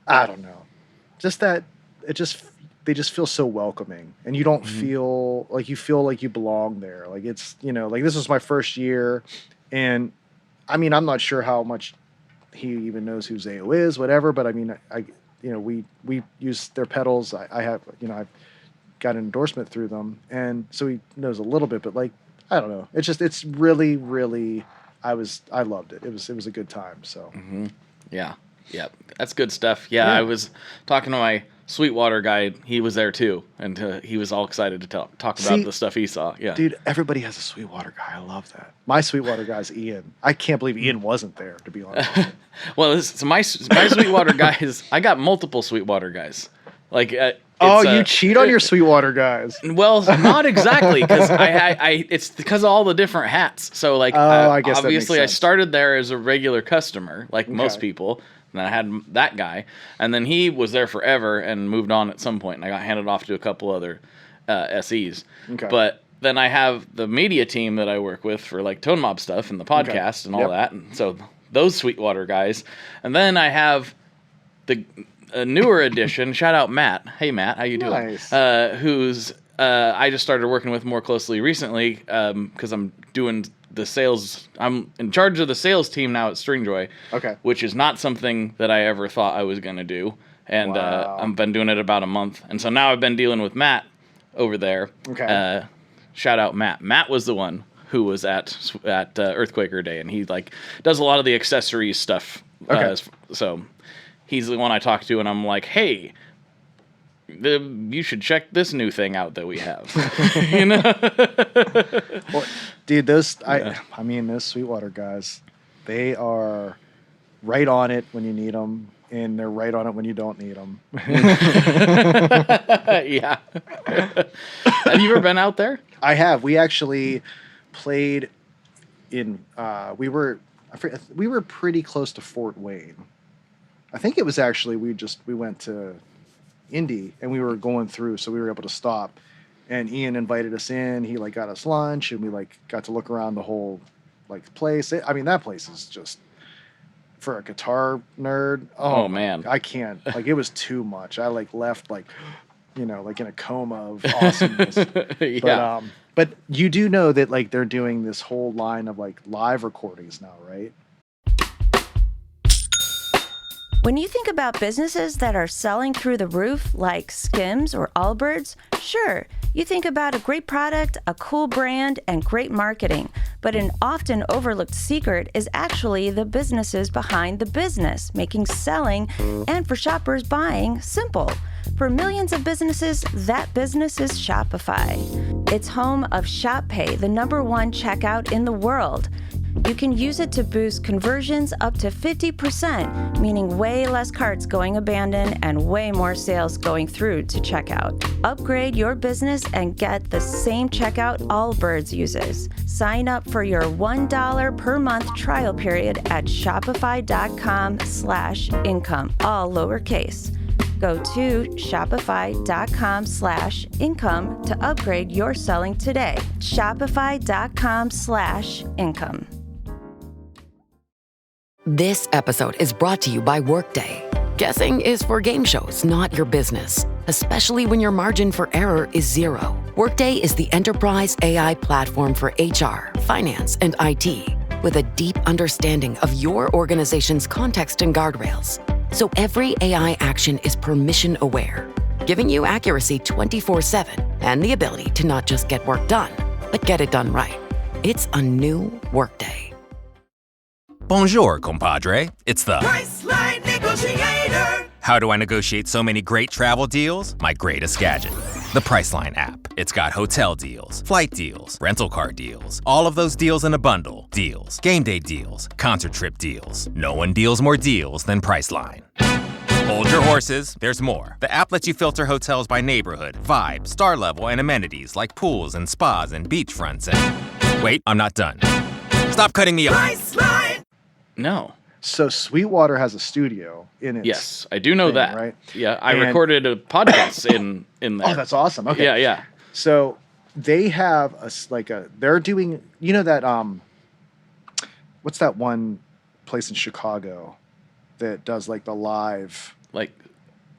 I don't know. Just that they just feel so welcoming, and you don't feel like you belong there. Like, it's, like this was my first year, and I mean, I'm not sure how much he even knows who Zao is, whatever, but I mean, we use their pedals. I have, I've got an endorsement through them, and so he knows a little bit, but like, I don't know. It's really, really, I loved it. It was a good time. So Yeah, that's good stuff. Yeah, I was talking to my Sweetwater guy. He was there too, and he was all excited to talk about the stuff he saw. Yeah, dude, everybody has a Sweetwater guy. I love that. My Sweetwater guy's Ian. I can't believe Ian wasn't there, to be honest. Well, so my Sweetwater guys, I got multiple Sweetwater guys. Like, you cheat on your Sweetwater guys. Well, not exactly, because it's because of all the different hats. So like, I guess obviously that I makes sense. started there as a regular customer, like most people. And I had that guy, and then he was there forever and moved on at some point, and I got handed off to a couple other SEs. Okay. But then I have the media team that I work with for like Tone Mob stuff and the podcast and all that, and so those Sweetwater guys. And then I have a newer addition. Shout out Matt. Hey Matt, how you doing? Nice. Who's I just started working with more closely recently because I'm doing the sales. I'm in charge of the sales team now at Stringjoy. Okay. Which is not something that I ever thought I was going to do. And I've been doing it about a month. And so now I've been dealing with Matt over there. Okay. Shout out Matt. Matt was the one who was at Earthquaker Day, and he like does a lot of the accessories stuff. Okay. So he's the one I talk to, and I'm like, hey, you should check this new thing out that we have. Well, dude, those I mean, those Sweetwater guys, they are right on it when you need them, and they're right on it when you don't need them. Yeah. Have you ever been out there? I have. We actually played in. We were pretty close to Fort Wayne. I think it was actually we went to Indy, and we were going through, so we were able to stop, and Ian invited us in. He like got us lunch, and we like got to look around the whole like place. I mean, that place is just, for a guitar nerd, oh man, I can't, like, it was too much. I like left like, like in a coma of awesomeness. Yeah. But you do know that like they're doing this whole line of like live recordings now, right? When you think about businesses that are selling through the roof, like Skims or Allbirds, sure, you think about a great product, a cool brand, and great marketing. But an often overlooked secret is actually the businesses behind the business, making selling and for shoppers buying simple. For millions of businesses, that business is Shopify. It's home of ShopPay, the #1 checkout in the world. You can use it to boost conversions up to 50%, meaning way less carts going abandoned and way more sales going through to checkout. Upgrade your business and get the same checkout Allbirds uses. Sign up for your $1 per month trial period at shopify.com/income, all lowercase. Go to shopify.com/income to upgrade your selling today. Shopify.com/income. This episode is brought to you by Workday. Guessing is for game shows, not your business, especially when your margin for error is 0. Workday is the enterprise AI platform for HR, finance, and IT, with a deep understanding of your organization's context and guardrails. So every AI action is permission aware, giving you accuracy 24/7 and the ability to not just get work done, but get it done right. It's a new Workday. Bonjour, compadre. It's the Priceline Negotiator. How do I negotiate so many great travel deals? My greatest gadget, the Priceline app. It's got hotel deals, flight deals, rental car deals, all of those deals in a bundle. Deals, game day deals, concert trip deals. No one deals more deals than Priceline. Hold your horses, there's more. The app lets you filter hotels by neighborhood, vibe, star level, and amenities like pools and spas and beachfronts and... Wait, I'm not done. Stop cutting me off. Priceline. No. So Sweetwater has a studio in it. Yes, I do know that. Right? Yeah, I And- recorded a podcast in there. Oh, that's awesome. Okay. Yeah. So they have they're doing, you know, that what's that one place in Chicago that does like the live, Like,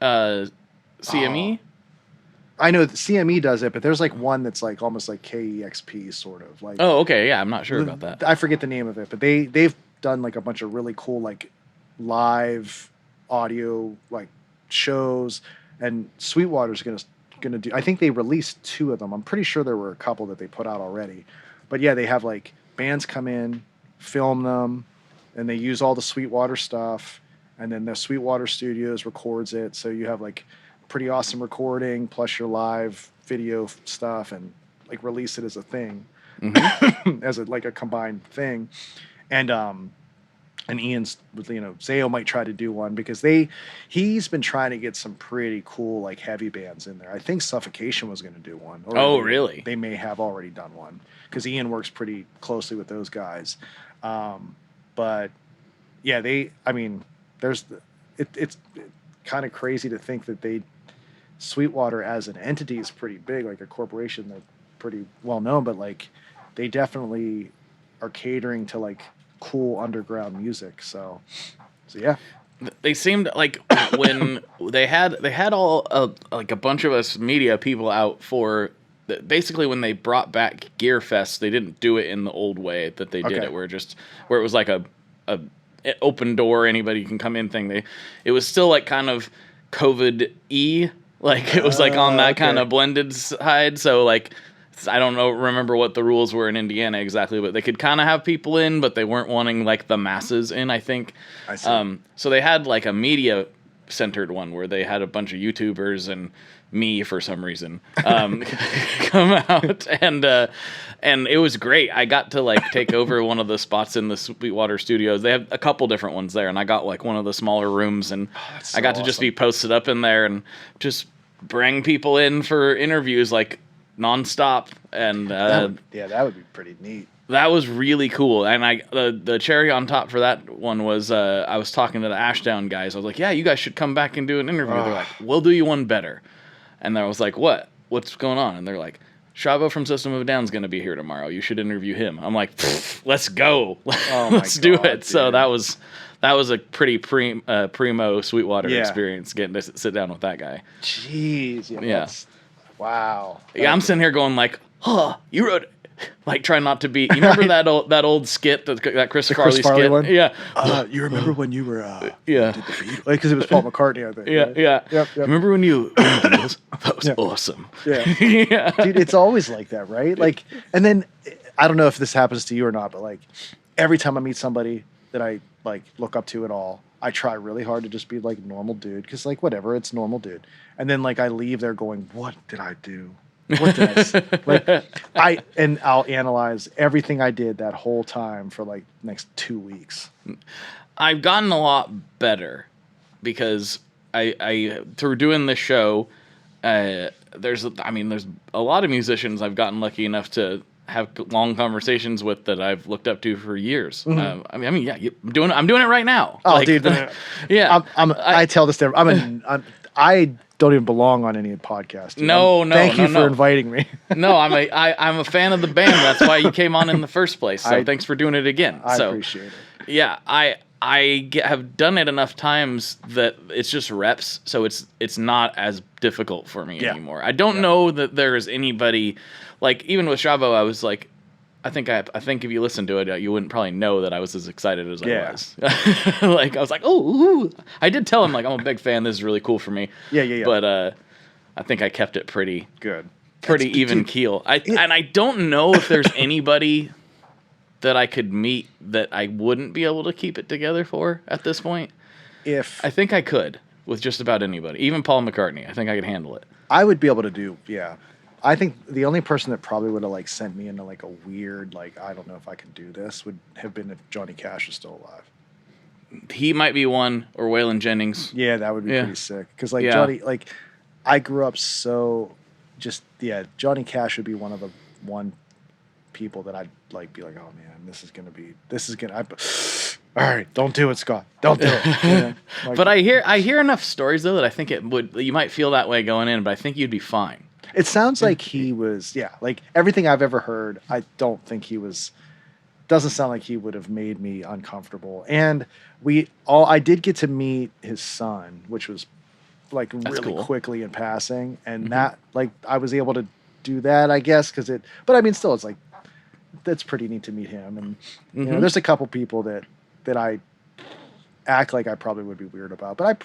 CME? I know that CME does it, but there's like one that's like almost like KEXP sort of like. Oh, okay. Yeah, I'm not sure about that. I forget the name of it, but they've done like a bunch of really cool like live audio like shows, and Sweetwater's gonna do. I think they released 2 of them. I'm pretty sure there were a couple that they put out already, but yeah, they have like bands come in, film them, and they use all the Sweetwater stuff, and then the Sweetwater Studios records it, so you have like pretty awesome recording plus your live video stuff, and like release it as a thing, as a combined thing. And Ian's, Zao might try to do one because he's been trying to get some pretty cool like heavy bands in there. I think Suffocation was going to do one. Or Really? They may have already done one because Ian works pretty closely with those guys. But yeah, it's kind of crazy to think that Sweetwater as an entity is pretty big, like a corporation. They're pretty well known, but like they definitely are catering to like cool underground music. So yeah, They seemed like when they had all like a bunch of us media people out for basically when they brought back Gear Fest, they didn't do it in the old way that they did it, where it was like a open door, anybody can come in thing. It was still like kind of COVID-y, like it was like on that kind of blended side. So like, I don't remember what the rules were in Indiana exactly, but they could kind of have people in, but they weren't wanting like the masses in, I think. I see. So they had like a media centered one where they had a bunch of YouTubers and me for some reason come out, and it was great. I got to like take over one of the spots in the Sweetwater Studios. They have a couple different ones there, and I got like one of the smaller rooms, and I got to just be posted up in there and just bring people in for interviews like nonstop. And that would be pretty neat. That was really cool. And the cherry on top for that one was I was talking to the Ashdown guys. I was like, yeah, you guys should come back and do an interview. They're like, we'll do you one better. And I was like, what's going on? And they're like, Shavo from System of a Down's going to be here tomorrow. You should interview him. I'm like, let's go. Let's do it. Dude. So that was a pretty primo Sweetwater experience, getting to sit down with that guy. Jeez. Yeah. Wow. Yeah, I'm sitting here going like, you wrote it. Like, try not to be. You remember that old skit, that Chris Farley skit? One? Yeah. You remember when you were yeah, did the Beatles? Because it was Paul McCartney, I think. Yeah, right? yeah. Yep. Remember when you were in the Beatles? That was awesome. Yeah. Yeah. Dude, it's always like that, right? Like, and then I don't know if this happens to you or not, but like every time I meet somebody that I like look up to at all, I try really hard to just be like normal dude, because like whatever, it's normal dude. And then like I leave there going, what did I do? What did I say? Like I'll analyze everything I did that whole time for like next 2 weeks. I've gotten a lot better because I through doing this show, there's a lot of musicians I've gotten lucky enough to have long conversations with that I've looked up to for years. Mm-hmm. I'm doing it right now. Oh, dude, yeah. I tell this to I don't even belong on any podcast. Dude. No. Thank you for inviting me. No, I'm a fan of the band. That's why you came on in the first place. So thanks for doing it again. I appreciate it. Yeah, I have done it enough times that it's just reps, so it's not as difficult for me anymore. I don't know that there is anybody, like even with Chavo, I was like, I think if you listen to it, you wouldn't probably know that I was as excited as I was. Like I was like, ooh. I did tell him like I'm a big fan. This is really cool for me. Yeah. But I think I kept it pretty good, pretty even keel. And I don't know if there's anybody that I could meet that I wouldn't be able to keep it together for at this point. I think I could with just about anybody, even Paul McCartney. I think I could handle it. I would be able to do, I think the only person that probably would have like sent me into like a weird, like, I don't know if I can do this, would have been if Johnny Cash was still alive. He might be one, or Waylon Jennings. Yeah, that would be pretty sick. Because like Johnny, like I grew up so Johnny Cash would be one of the people that I'd like be like, oh man, all right, don't do it, Scott. Don't do it. Like, but I hear enough stories though that I think you might feel that way going in, but I think you'd be fine. It sounds like he was, like everything I've ever heard, I don't think he was, doesn't sound like he would have made me uncomfortable. And I did get to meet his son, which was like really quickly in passing. And that, like, I was able to do that, I guess, but I mean, still, it's like, that's pretty neat to meet him. And, you know, there's a couple people that I act like I probably would be weird about, but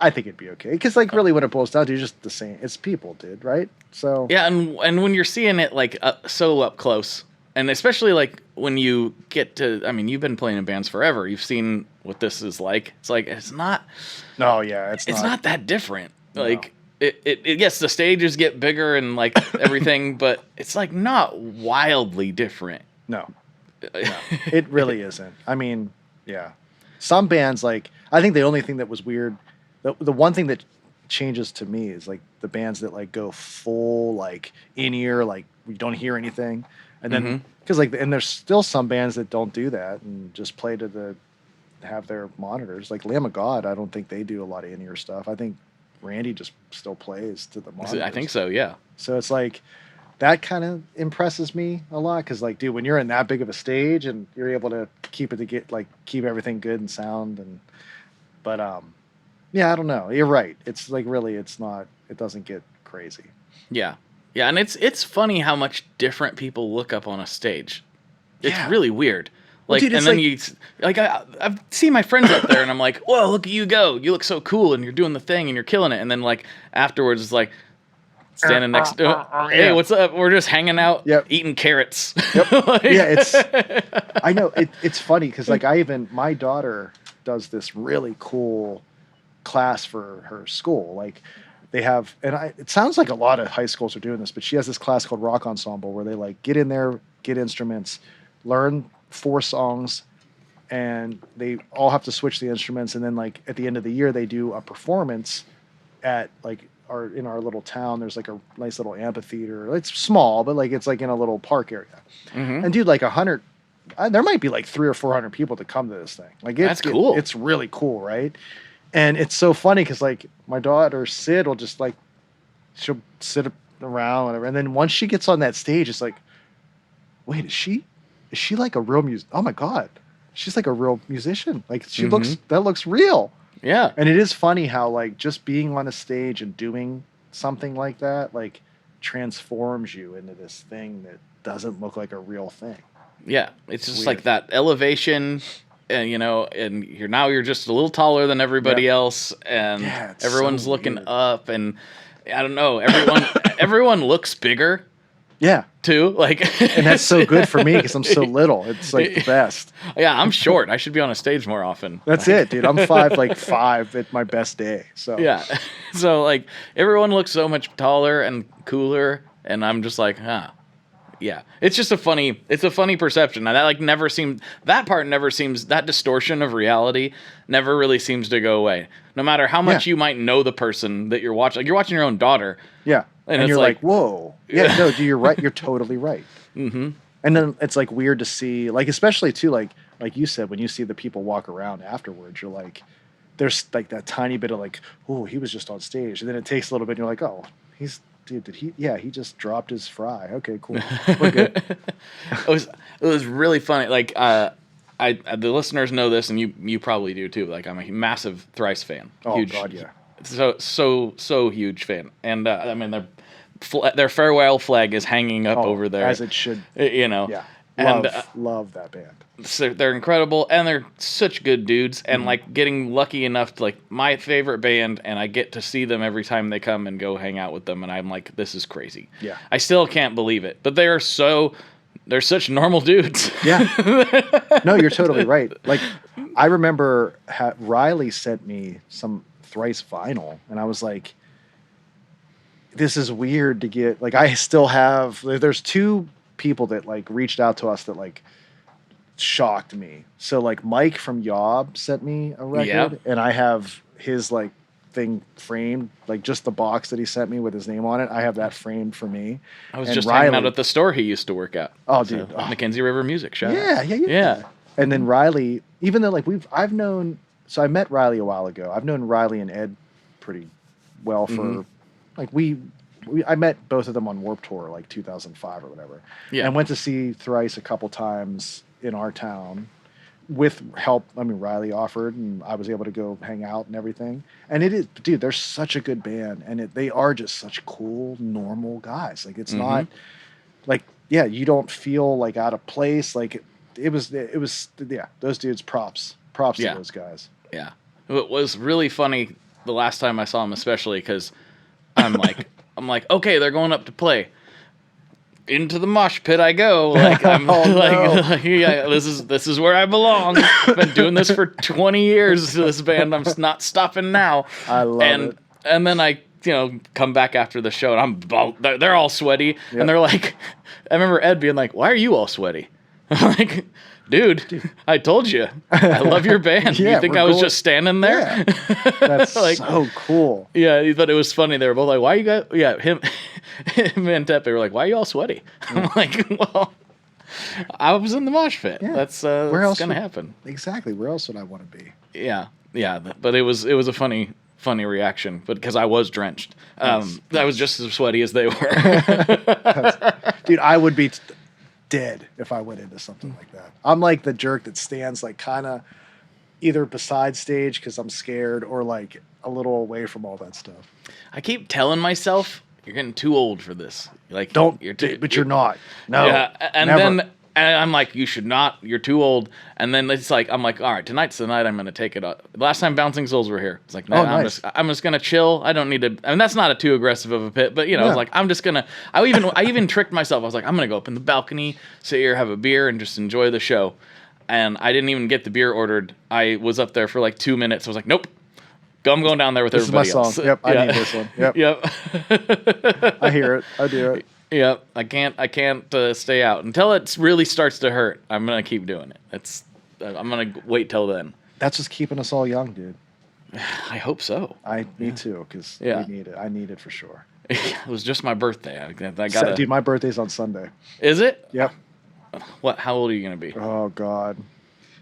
I think it'd be okay. Because like really when it boils down to, just the same, it's people, dude, right? So yeah, and when you're seeing it like so up close, and especially like when you get to, I mean, you've been playing in bands forever. You've seen what this is like. It's like it's not. No, yeah, it's not that different. Like it yes, the stages get bigger and like everything, but it's like not wildly different. No, it really isn't. I mean, yeah. Some bands, like, I think the only thing that was weird, the one thing that changes to me is, like, the bands that, like, go full, like, in-ear, like, we don't hear anything. And then, because, like, and there's still some bands that don't do that and just play to have their monitors. Like, Lamb of God, I don't think they do a lot of in-ear stuff. I think Randy just still plays to the monitors. I think so, yeah. So it's like, that kind of impresses me a lot because, like, dude, when you're in that big of a stage and you're able to keep everything good and sound, but I don't know. You're right. It's like really, it doesn't get crazy. Yeah, and it's funny how much different people look up on a stage. It's really weird. Like, well, dude, and then I've seen my friends up there, and I'm like, whoa, look at you go! You look so cool, and you're doing the thing, and you're killing it. And then like afterwards, it's like. Standing next to hey, what's up? We're just hanging out, eating carrots. Yep. I know. It's funny because like my daughter does this really cool class for her school. Like they have, it sounds like a lot of high schools are doing this, but she has this class called Rock Ensemble where they like get in there, get instruments, learn 4 songs, and they all have to switch the instruments. And then like at the end of the year, they do a performance at like, in our little town. There's like a nice little amphitheater. It's small, but like it's like in a little park area. And dude, like 100, there might be like 300 or 400 people to come to this thing. Like that's cool. It's really cool, right? And it's so funny because like my daughter Sid will just like she'll sit around whatever, and then once she gets on that stage, it's like, wait, is she like a real Oh my god, she's like a real musician. Like she looks real. Yeah. And it is funny how like just being on a stage and doing something like that like transforms you into this thing that doesn't look like a real thing. Yeah. It's just weird. Like that elevation and and you're just a little taller than everybody else and everyone's so looking up and I don't know, everyone looks bigger Yeah. Too, like, and that's so good for me because I'm so little. It's like the best. Yeah, I'm short. I should be on a stage more often. That's it, dude. I'm 5'5" at my best day. So yeah, so like everyone looks so much taller and cooler, and I'm just like, yeah. It's just a funny perception. And that distortion of reality never really seems to go away. No matter how much you might know the person that you're watching, like you're watching your own daughter. Yeah. And you're like, whoa. Yeah, no, dude, you're right. You're totally right. Mm-hmm. And then it's like weird to see, like, especially too, like you said, when you see the people walk around afterwards, you're like, there's like that tiny bit of like, oh, he was just on stage. And then it takes a little bit and you're like, oh, he just dropped his fry. Okay, cool. We're good. It was really funny. Like, the listeners know this, and you probably do too. Like, I'm a massive Thrice fan. Oh, huge, God, yeah. So huge fan. And I mean, their farewell flag is hanging up over there, as it should. You know. Yeah. And love that band. So they're incredible, and they're such good dudes. And like getting lucky enough to like my favorite band, and I get to see them every time they come and go hang out with them, and I'm like, this is crazy. Yeah. I still can't believe it, but they're such normal dudes. Yeah. No, you're totally right. Like, I remember Riley sent me some Thrice vinyl, and I was like, this is weird to get. Like, I still have. There's two people that like reached out to us that like shocked me. So like Mike from Yob sent me a record, and I have his like thing framed, like just the box that he sent me with his name on it. I have that framed for me. I was just hanging out at the store he used to work at. Oh, dude, Mackenzie River Music. Shout out. Yeah. And then Riley, even though like I met Riley a while ago. I've known Riley and Ed pretty well for like I met both of them on Warped Tour like 2005 or whatever. Yeah. And went to see Thrice a couple times in our town with help. I mean, Riley offered, and I was able to go hang out and everything. And it is, dude, they're such a good band, and they are just such cool, normal guys. Like, it's not like, yeah, you don't feel like out of place. Like it was, yeah, those dudes, props to those guys. Yeah. It was really funny the last time I saw them, especially because I'm like, okay, they're going up to play. Into the mosh pit I go. Like, I'm yeah, this is where I belong. I've been doing this for 20 years. This band, I'm not stopping now. I love it. And then I, come back after the show, and they're all sweaty, and they're like, I remember Ed being like, "Why are you all sweaty?" I'm like, Dude, I told you. I love your band. You think I was just standing there? Yeah. That's like, so cool. Yeah, but it was funny. They were both like, why you guys... Yeah, him and Tepe were like, why are you all sweaty? I'm like, well, I was in the mosh pit. Yeah. That's going to happen. Exactly. Where else would I want to be? Yeah. But it was a funny reaction, but because I was drenched. I was just as sweaty as they were. Dude, I would be... dead if I went into something like that. I'm like the jerk that stands like kind of either beside stage because I'm scared or like a little away from all that stuff. I keep telling myself you're getting too old for this. Like, you're not. No. Yeah, and never. Then I'm like, you should not. You're too old. And then it's like, I'm like, all right, tonight's the night I'm going to take it up. Last time Bouncing Souls were here, it's like, no, nice. I'm just going to chill. I don't need to. I mean, that's not a too aggressive of a pit, but I was like, I'm just going to. I even tricked myself. I was like, I'm going to go up in the balcony, sit here, have a beer, and just enjoy the show. And I didn't even get the beer ordered. I was up there for like 2 minutes. I was like, nope. I'm going down there with everybody else. This is my song. Yep, I need this one. Yep. I hear it. I do it. Yeah, I can't stay out until it really starts to hurt. I'm gonna keep doing it. I'm gonna wait till then. That's just keeping us all young, dude. I hope so. Me too, because we need it. I need it for sure. It was just my birthday. I got dude. My birthday's on Sunday. Is it? Yep. What? How old are you gonna be? Oh God,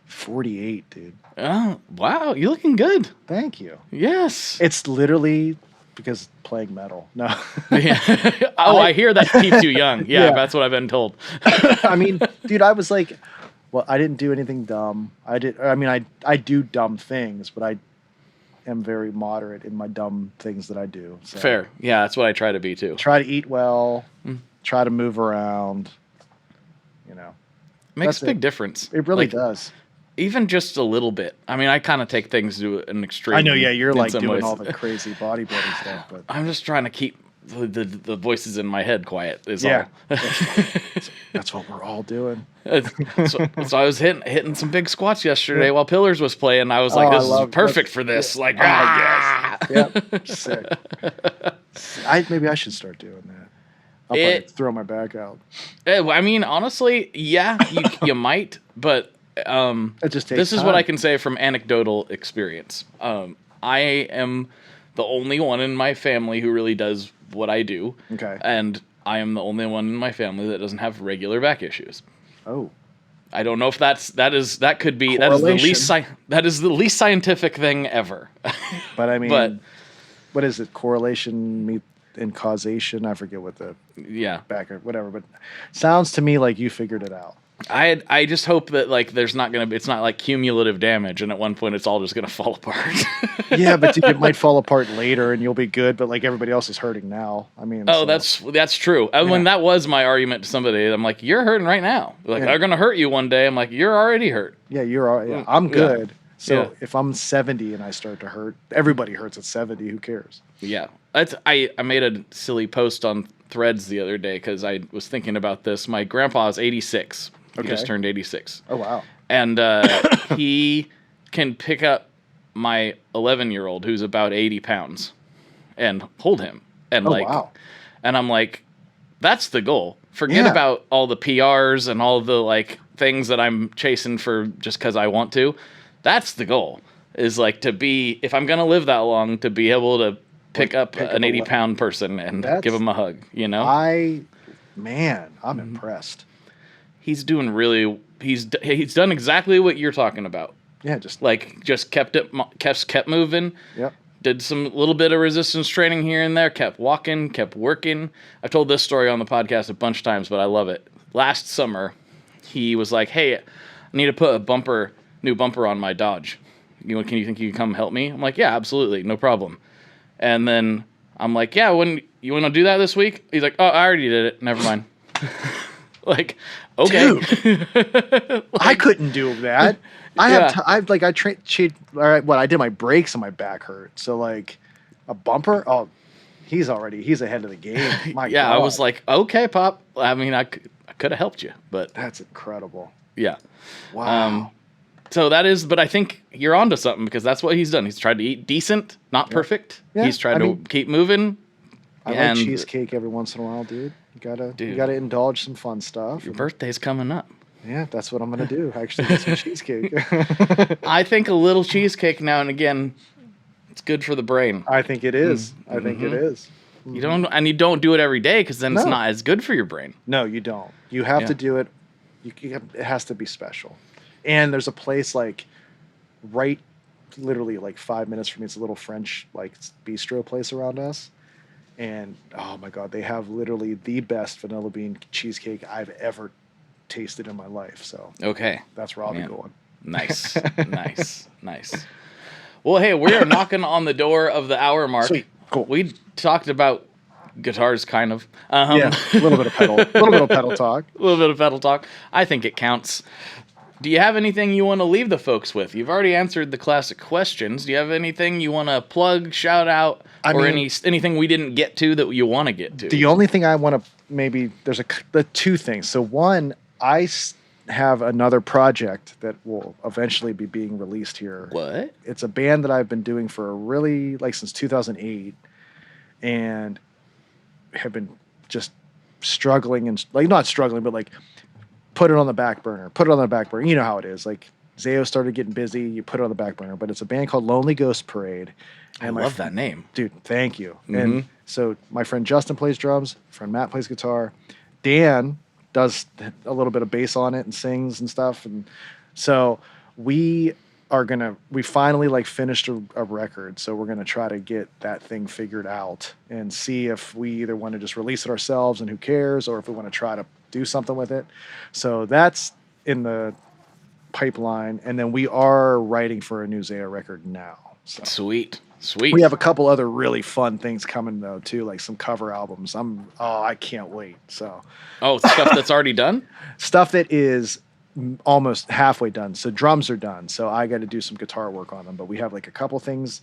48, dude. Oh wow, you're looking good. Thank you. Yes. It's literally because playing metal. No. Yeah. I hear that keeps you young. Yeah, that's what I've been told. I mean, dude, I was like, well, I didn't do anything dumb. I do dumb things, but I am very moderate in my dumb things that I do. So. Fair. Yeah, that's what I try to be too. Try to eat well, try to move around, Makes a big difference. It really does. Even just a little bit. I mean, I kind of take things to an extreme. I know, yeah, you're like doing all the crazy bodybuilding stuff, but I'm just trying to keep the voices in my head quiet is Yeah. all. That's what we're all doing. So I was hitting some big squats yesterday while Pillars was playing. I was like, this is perfect for this. Like, yes. Yep. Sick. Maybe I should start doing that. I'll probably throw my back out. I mean, honestly, yeah, you might, but it just takes this is time. what I can say from anecdotal experience. I am the only one in my family who really does what I do. Okay. And I am the only one in my family that doesn't have regular back issues. Oh. I don't know if that is the least scientific thing ever. But I mean, what is it? Correlation and causation? I forget what the back or whatever. But sounds to me like you figured it out. I just hope that like it's not like cumulative damage, and at one point it's all just gonna fall apart. Yeah, but it might fall apart later, and you'll be good. But like everybody else is hurting now. I mean, that's true. When that was my argument to somebody, I'm like, you're hurting right now. Like they're gonna hurt you one day. I'm like, you're already hurt. Yeah, Yeah, I'm good. Yeah. So if I'm 70 and I start to hurt, everybody hurts at 70. Who cares? Yeah, I made a silly post on Threads the other day because I was thinking about this. My grandpa is 86. He just turned 86. Oh, wow. And he can pick up my 11-year-old who's about 80 pounds and hold him. And wow. And I'm like, that's the goal. Forget about all the PRs and all the like things that I'm chasing for just because I want to. That's the goal, is like to be, if I'm going to live that long, to be able to pick up an 80-pound person and give him a hug, you know? I'm impressed. He's doing he's done exactly what you're talking about. Yeah, just kept moving. Yep. Did some little bit of resistance training here and there, kept walking, kept working. I've told this story on the podcast a bunch of times, but I love it. Last summer, he was like, "Hey, I need to put a new bumper on my Dodge. Can you think you can come help me?" I'm like, "Yeah, absolutely, no problem." And then I'm like, "Yeah, when you want to do that this week?" He's like, "Oh, I already did it. Never mind." Like, okay. Dude, I couldn't do that. I did my brakes and my back hurt. So like a bumper. Oh, he's ahead of the game. My God. I was like, okay, Pop. I mean, I could have helped you, but that's incredible. Yeah. Wow. So that is, but I think you're onto something because that's what he's done. He's tried to eat decent, not perfect. Yeah. He's tried to keep moving. I like cheesecake every once in a while, dude. You gotta indulge some fun stuff. Your birthday's coming up. Yeah, that's what I'm gonna do. Actually, get some cheesecake. I think a little cheesecake now and again, it's good for the brain. I think it is. I think it is. You don't do it every day because then it's not as good for your brain. No, you don't. You have to do it. It has to be special. And there's a place like literally like 5 minutes from me. It's a little French like bistro place around us. And oh my God, they have literally the best vanilla bean cheesecake I've ever tasted in my life. So that's where I'll be going. Nice. Nice. Well, hey, we are knocking on the door of the hour mark. Sweet. Cool. We talked about guitars, kind of. Yeah, a little bit of pedal talk. A little bit of pedal talk. I think it counts. Do you have anything you want to leave the folks with? You've already answered the classic questions. Do you have anything you want to plug, shout out, anything we didn't get to that you want to get to? The only thing I want to there's the two things. So one, I have another project that will eventually be being released here. What? It's a band that I've been doing for since 2008, and have been just struggling and not struggling, but put it on the back burner. You know how it is. Like Zao started getting busy, you put it on the back burner. But it's a band called Lonely Ghost Parade. And I love that name. Dude, thank you. Mm-hmm. And so my friend Justin plays drums, friend Matt plays guitar. Dan does a little bit of bass on it and sings and stuff. And so we finally finished a record. So we're going to try to get that thing figured out and see if we either want to just release it ourselves and who cares, or if we want to try to do something with it. So that's in the pipeline. And then we are writing for a new Zao record now. So. Sweet. We have a couple other really fun things coming though too, like some cover albums. I can't wait. So. Oh, stuff that's already done? Stuff that is almost halfway done. So drums are done. So I got to do some guitar work on them. But we have a couple things,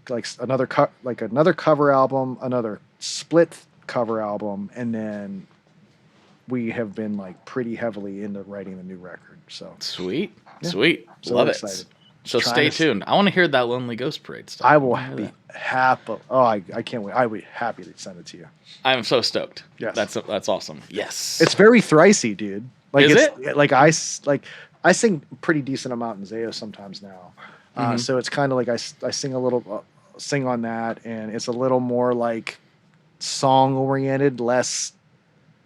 like another cover album, another split cover album, and then we have been like pretty heavily into writing the new record. So sweet. So Love it. excited. So stay tuned. I want to hear that Lonely Ghost Parade stuff. I will be happy. Oh, I can't wait. I would be happy to send it to you. I'm so stoked. Yes. That's awesome. Yes. It's very thricey, dude. Like, Is it? Like I sing pretty decent amount in Zao sometimes now. So it's kind of like I sing a little, sing on that, and it's a little more like song oriented, less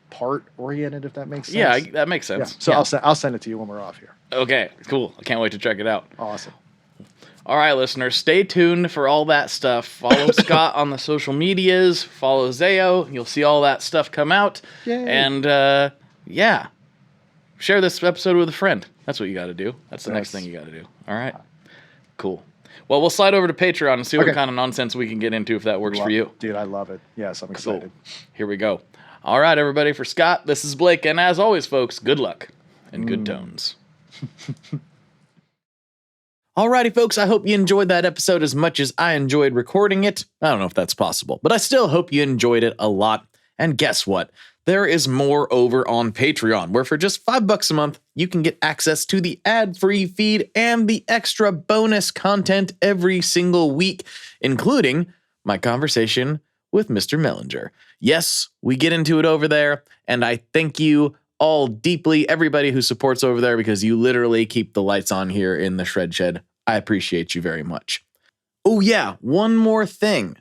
part oriented, if that makes sense. Yeah, that makes sense. Yeah. So I'll send it to you when we're off here. Okay, cool. I can't wait to check it out. Awesome. All right, listeners, stay tuned for all that stuff. Follow Scott on the social medias. Follow Zao. You'll see all that stuff come out. Yay. And, yeah. Share this episode with a friend. That's what you got to do. That's the next thing you got to do. All right? Cool. Well, we'll slide over to Patreon and see what kind of nonsense we can get into if that works for you. Dude, I love it. Yes, I'm excited. Cool. Here we go. All right, everybody. For Scott, this is Blake. And as always, folks, good luck and good tones. Alrighty, folks, I hope you enjoyed that episode as much as I enjoyed recording it. I don't know if that's possible, but I still hope you enjoyed it a lot. And guess what? There is more over on Patreon, where for just $5 a month, you can get access to the ad-free feed and the extra bonus content every single week, including my conversation with Mr. Mellinger. Yes, we get into it over there, and I thank you all deeply, everybody who supports over there, because you literally keep the lights on here in the Shred Shed. I appreciate you very much. Oh yeah, one more thing.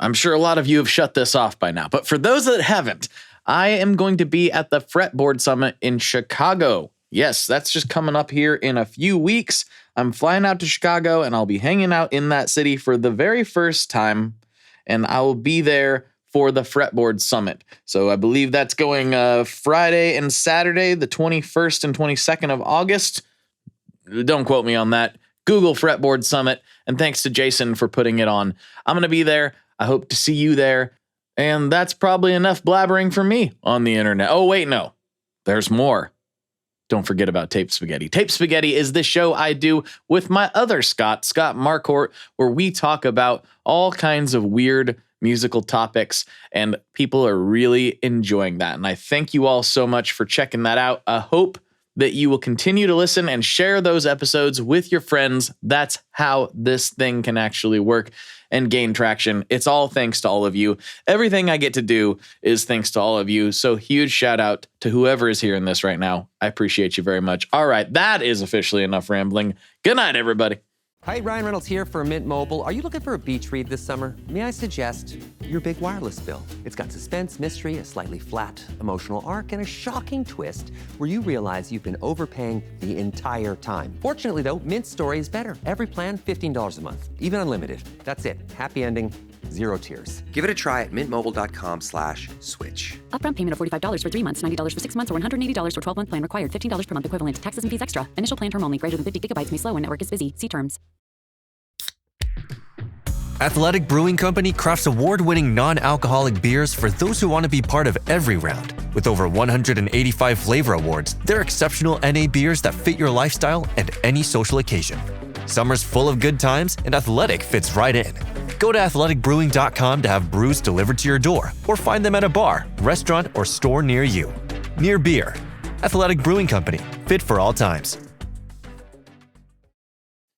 I'm sure a lot of you have shut this off by now, but for those that haven't, I am going to be at the Fretboard Summit in Chicago. Yes, that's just coming up here in a few weeks. I'm flying out to Chicago, and I'll be hanging out in that city for the very first time, and I will be there for the Fretboard Summit. So I believe that's going Friday and Saturday, the 21st and 22nd of August. Don't quote me on that. Google Fretboard Summit, and thanks to Jason for putting it on. I'm going to be there. I hope to see you there. And that's probably enough blabbering for me on the internet. Oh, wait, no. There's more. Don't forget about Tape Spaghetti. Tape Spaghetti is the show I do with my other Scott Marcourt, where we talk about all kinds of weird musical topics, and people are really enjoying that. And I thank you all so much for checking that out. I hope that you will continue to listen and share those episodes with your friends. That's how this thing can actually work and gain traction. It's all thanks to all of you. Everything I get to do is thanks to all of you. So huge shout out to whoever is hearing this right now. I appreciate you very much. All right, that is officially enough rambling. Good night, everybody. Hi, Ryan Reynolds here for Mint Mobile. Are you looking for a beach read this summer? May I suggest your big wireless bill? It's got suspense, mystery, a slightly flat emotional arc, and a shocking twist where you realize you've been overpaying the entire time. Fortunately, though, Mint's story is better. Every plan, $15 a month, even unlimited. That's it. Happy ending, zero tears. Give it a try at mintmobile.com/switch. Upfront payment of $45 for 3 months, $90 for 6 months, or $180 for 12-month plan required. $15 per month equivalent. Taxes and fees extra. Initial plan term only. Greater than 50 gigabytes may slow when network is busy. See terms. Athletic Brewing Company crafts award-winning non-alcoholic beers for those who want to be part of every round. With over 185 flavor awards, they're exceptional NA beers that fit your lifestyle and any social occasion. Summer's full of good times, and Athletic fits right in. Go to athleticbrewing.com to have brews delivered to your door, or find them at a bar, restaurant, or store near you. Near beer. Athletic Brewing Company, fit for all times.